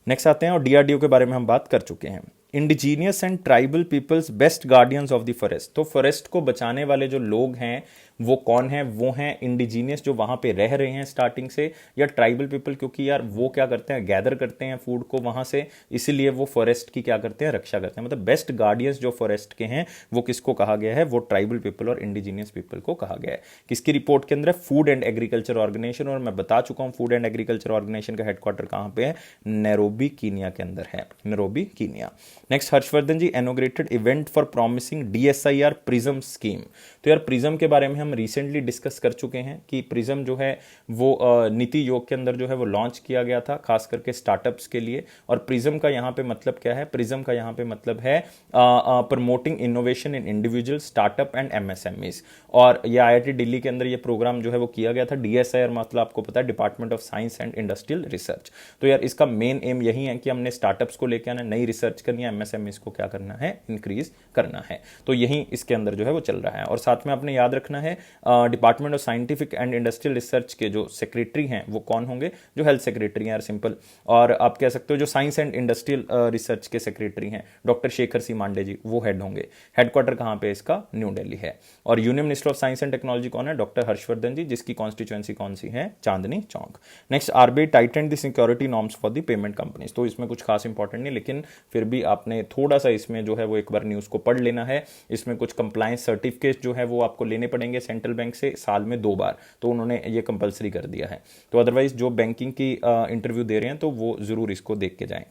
नेक्स्ट आते हैं, और डीआरडीओ के बारे में हम बात कर चुके हैं। Indigenous and tribal peoples best guardians of the forest. तो फॉरेस्ट को बचाने वाले जो लोग हैं वो कौन है, वो हैं इंडिजीनियस जो वहां पे रह रहे हैं स्टार्टिंग से, या ट्राइबल पीपल, क्योंकि यार वो क्या करते हैं, गैदर करते हैं फूड को वहां से, इसीलिए वो फॉरेस्ट की क्या करते हैं, रक्षा करते हैं। मतलब बेस्ट गार्डियंस जो फॉरेस्ट के हैं वो किसको कहा गया है, वो ट्राइबल पीपल और इंडिजीनियस पीपल को कहा गया है। किसकी रिपोर्ट के अंदर है, फूड एंड एग्रीकल्चर ऑर्गेनाइजेशन, और मैं बता चुका हूं फूड एंड एग्रीकल्चर ऑर्गेनाइजेशन का हेडक्वार्टर कहां पे है, नैरोबी कीनिया के अंदर है, Nairobi Kenya. Next, Harshvardhan ji inaugurated event for promising DSIR PRISM scheme. तो यार प्रिज्म के बारे में हम रिसेंटली डिस्कस कर चुके हैं कि प्रिज्म जो है वो नीति योग के अंदर जो है वो लॉन्च किया गया था, खास करके स्टार्टअप्स के लिए। और प्रिज्म का यहाँ पे मतलब क्या है, प्रिज्म का यहाँ पे मतलब है promoting innovation in individual startup and MSMEs. और ये आईआईटी दिल्ली के अंदर ये प्रोग्राम जो है वो किया गया था। डीएसआईआर मतलब आपको पता है department of science and industrial research. तो यार इसका मेन एम यही है कि हमने स्टार्टअप्स को लेकर आना, नई रिसर्च करनी है, एमएसएमईज को क्या करना है, इंक्रीज करना है। तो यही इसके अंदर जो है वो चल रहा है। और साथ में आपने याद रखना है department of scientific and industrial research के जो सेक्रेटरी हैं वो कौन होंगे, जो हेल्थ सेक्रेटरी हैं यार, सिंपल। और आप कह सकते हो जो साइंस एंड इंडस्ट्रियल रिसर्च के सेक्रेटरी हैं डॉक्टर शेखर सी मांडे जी, वो हेड होंगे। हेडक्वार्टर कहां पे इसका, न्यू दिल्ली है। और union minister of science and technology कौन है, डॉक्टर हर्षवर्धन जी, जिसकी कॉन्स्टिट्यूएंसी कौन सी है, Chandni Chowk. Next, RBI tightened the security norms for the payment companies. तो इसमें कुछ खास इंपॉर्टेंट नहीं, लेकिन फिर भी आपने थोड़ा सा इसमें जो है वो एक बार न्यूज को पढ़ लेना है। इसमें कुछ कंप्लायंस सर्टिफिकेट जो है वो आपको लेने पड़ेंगे सेंट्रल बैंक से साल में 2 बार, तो उन्होंने ये कंपलसरी कर दिया है। तो अदरवाइज जो बैंकिंग की इंटरव्यू दे रहे हैं तो वो जरूर इसको देख के जाएं।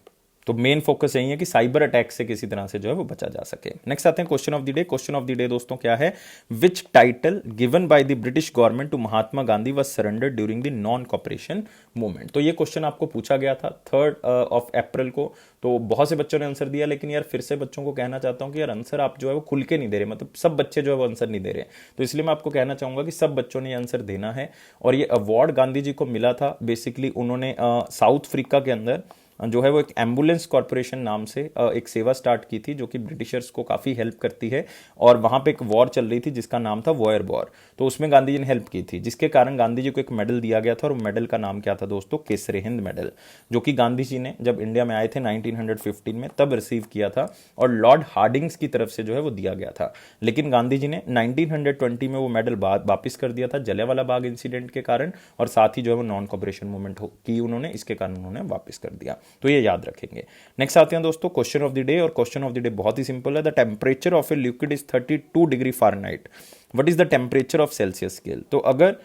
तो मेन फोकस यही है कि साइबर अटैक से किसी तरह से जो है वो बचा जा सके। नेक्स्ट आते हैं question of the day. Question of the day दोस्तों क्या है, which title given by the British government to Mahatma Gandhi was surrendered during the non cooperation movement. तो ये क्वेश्चन आपको पूछा गया था 3 अप्रैल को। तो बहुत से बच्चों ने आंसर दिया, लेकिन यार फिर से बच्चों को कहना चाहता हूं कि यार आंसर आप जो है वो खुल के नहीं दे रहे, मतलब सब बच्चे जो है वो आंसर नहीं दे रहे। तो इसलिए मैं आपको कहना चाहूंगा कि सब बच्चों ने आंसर देना है। और ये अवार्ड गांधी जी को मिला था, बेसिकली उन्होंने साउथ अफ्रीका के अंदर जो है वो एक एम्बुलेंस कॉरपोरेशन नाम से एक सेवा स्टार्ट की थी, जो कि ब्रिटिशर्स को काफ़ी हेल्प करती है। और वहाँ पे एक वॉर चल रही थी जिसका नाम था वॉयर वॉर, तो उसमें गांधी जी ने हेल्प की थी, जिसके कारण गांधी जी को एक मेडल दिया गया था। और मेडल का नाम क्या था दोस्तों? केसरी हिंद मेडल, जो कि गांधी जी ने जब इंडिया में आए थे 1915 में तब रिसीव किया था, और लॉर्ड हार्डिंग्स की तरफ से जो है वो दिया गया था। लेकिन गांधी जी ने 1920 में वो मेडल वापस कर दिया था जलियांवाला बाग इंसिडेंट के कारण, और साथ ही जो है वो नॉन कॉपरेशन मूवमेंट की उन्होंने, इसके कारण उन्होंने वापस कर दिया। तो ये याद रखेंगे। नेक्स्ट आते हैं दोस्तों क्वेश्चन ऑफ द डे, और क्वेश्चन ऑफ द डे बहुत ही सिंपल है। The temperature of a liquid is 32 degree Fahrenheit, what is the temperature of Celsius scale? तो अगर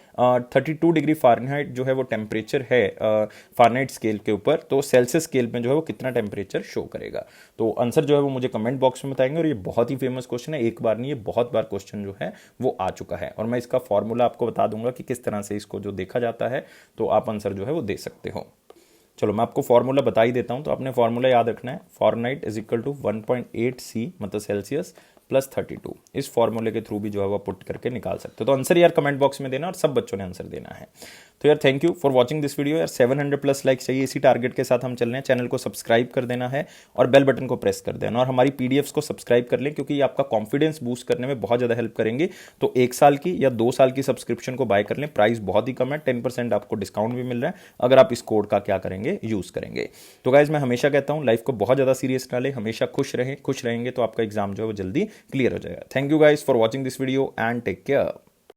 32 डिग्री फ़ारेनहाइट जो है वो टेम्परेचर है फ़ारेनहाइट स्केल के ऊपर, तो सेल्सियस स्केल में जो है वो कितना टेम्परेचर शो करेगा? तो आंसर जो है वो मुझे कमेंट बॉक्स में बताएंगे। और ये बहुत ही फेमस क्वेश्चन है, एक बार नहीं, ये बहुत बार क्वेश्चन जो है वो आ चुका है, और मैं इसका फॉर्मूला आपको बता दूंगा कि किस तरह से इसको जो देखा जाता है, तो आप आंसर जो है वो दे सकते हो। चलो मैं आपको फॉर्मूला बता ही देता हूं। तो आपने फॉर्मूला याद रखना है, Fahrenheit is equal to 1.8 C मतलब सेल्सियस प्लस 32। इस फॉर्मूले के थ्रू भी जो है वो पुट करके निकाल सकते हो। तो आंसर यार कमेंट बॉक्स में देना, और सब बच्चों ने आंसर देना है। तो यार thank you for watching this video. यार 700 प्लस लाइक चाहिए, इसी टारगेट के साथ हम चल रहे हैं। चैनल को सब्सक्राइब कर देना है और बेल बटन को प्रेस कर देना, और हमारी पीडीएफ्स को सब्सक्राइब कर लें, क्योंकि ये आपका कॉन्फिडेंस बूस्ट करने में बहुत ज़्यादा हेल्प करेंगे। तो 1 साल की या 2 साल की सब्सक्रिप्शन को बाय कर लें, प्राइस बहुत ही कम है, 10% आपको डिस्काउंट भी मिल रहा है अगर आप इस कोड का क्या करेंगे, यूज़ करेंगे। तो गाइज मैं हमेशा कहता हूँ लाइफ को बहुत ज़्यादा सीरियस ना लें, हमेशा खुश रहें। खुश रहेंगे तो आपका एग्जाम जो है वो जल्दी क्लियर हो जाएगा। Thank you guys for watching this video and take care.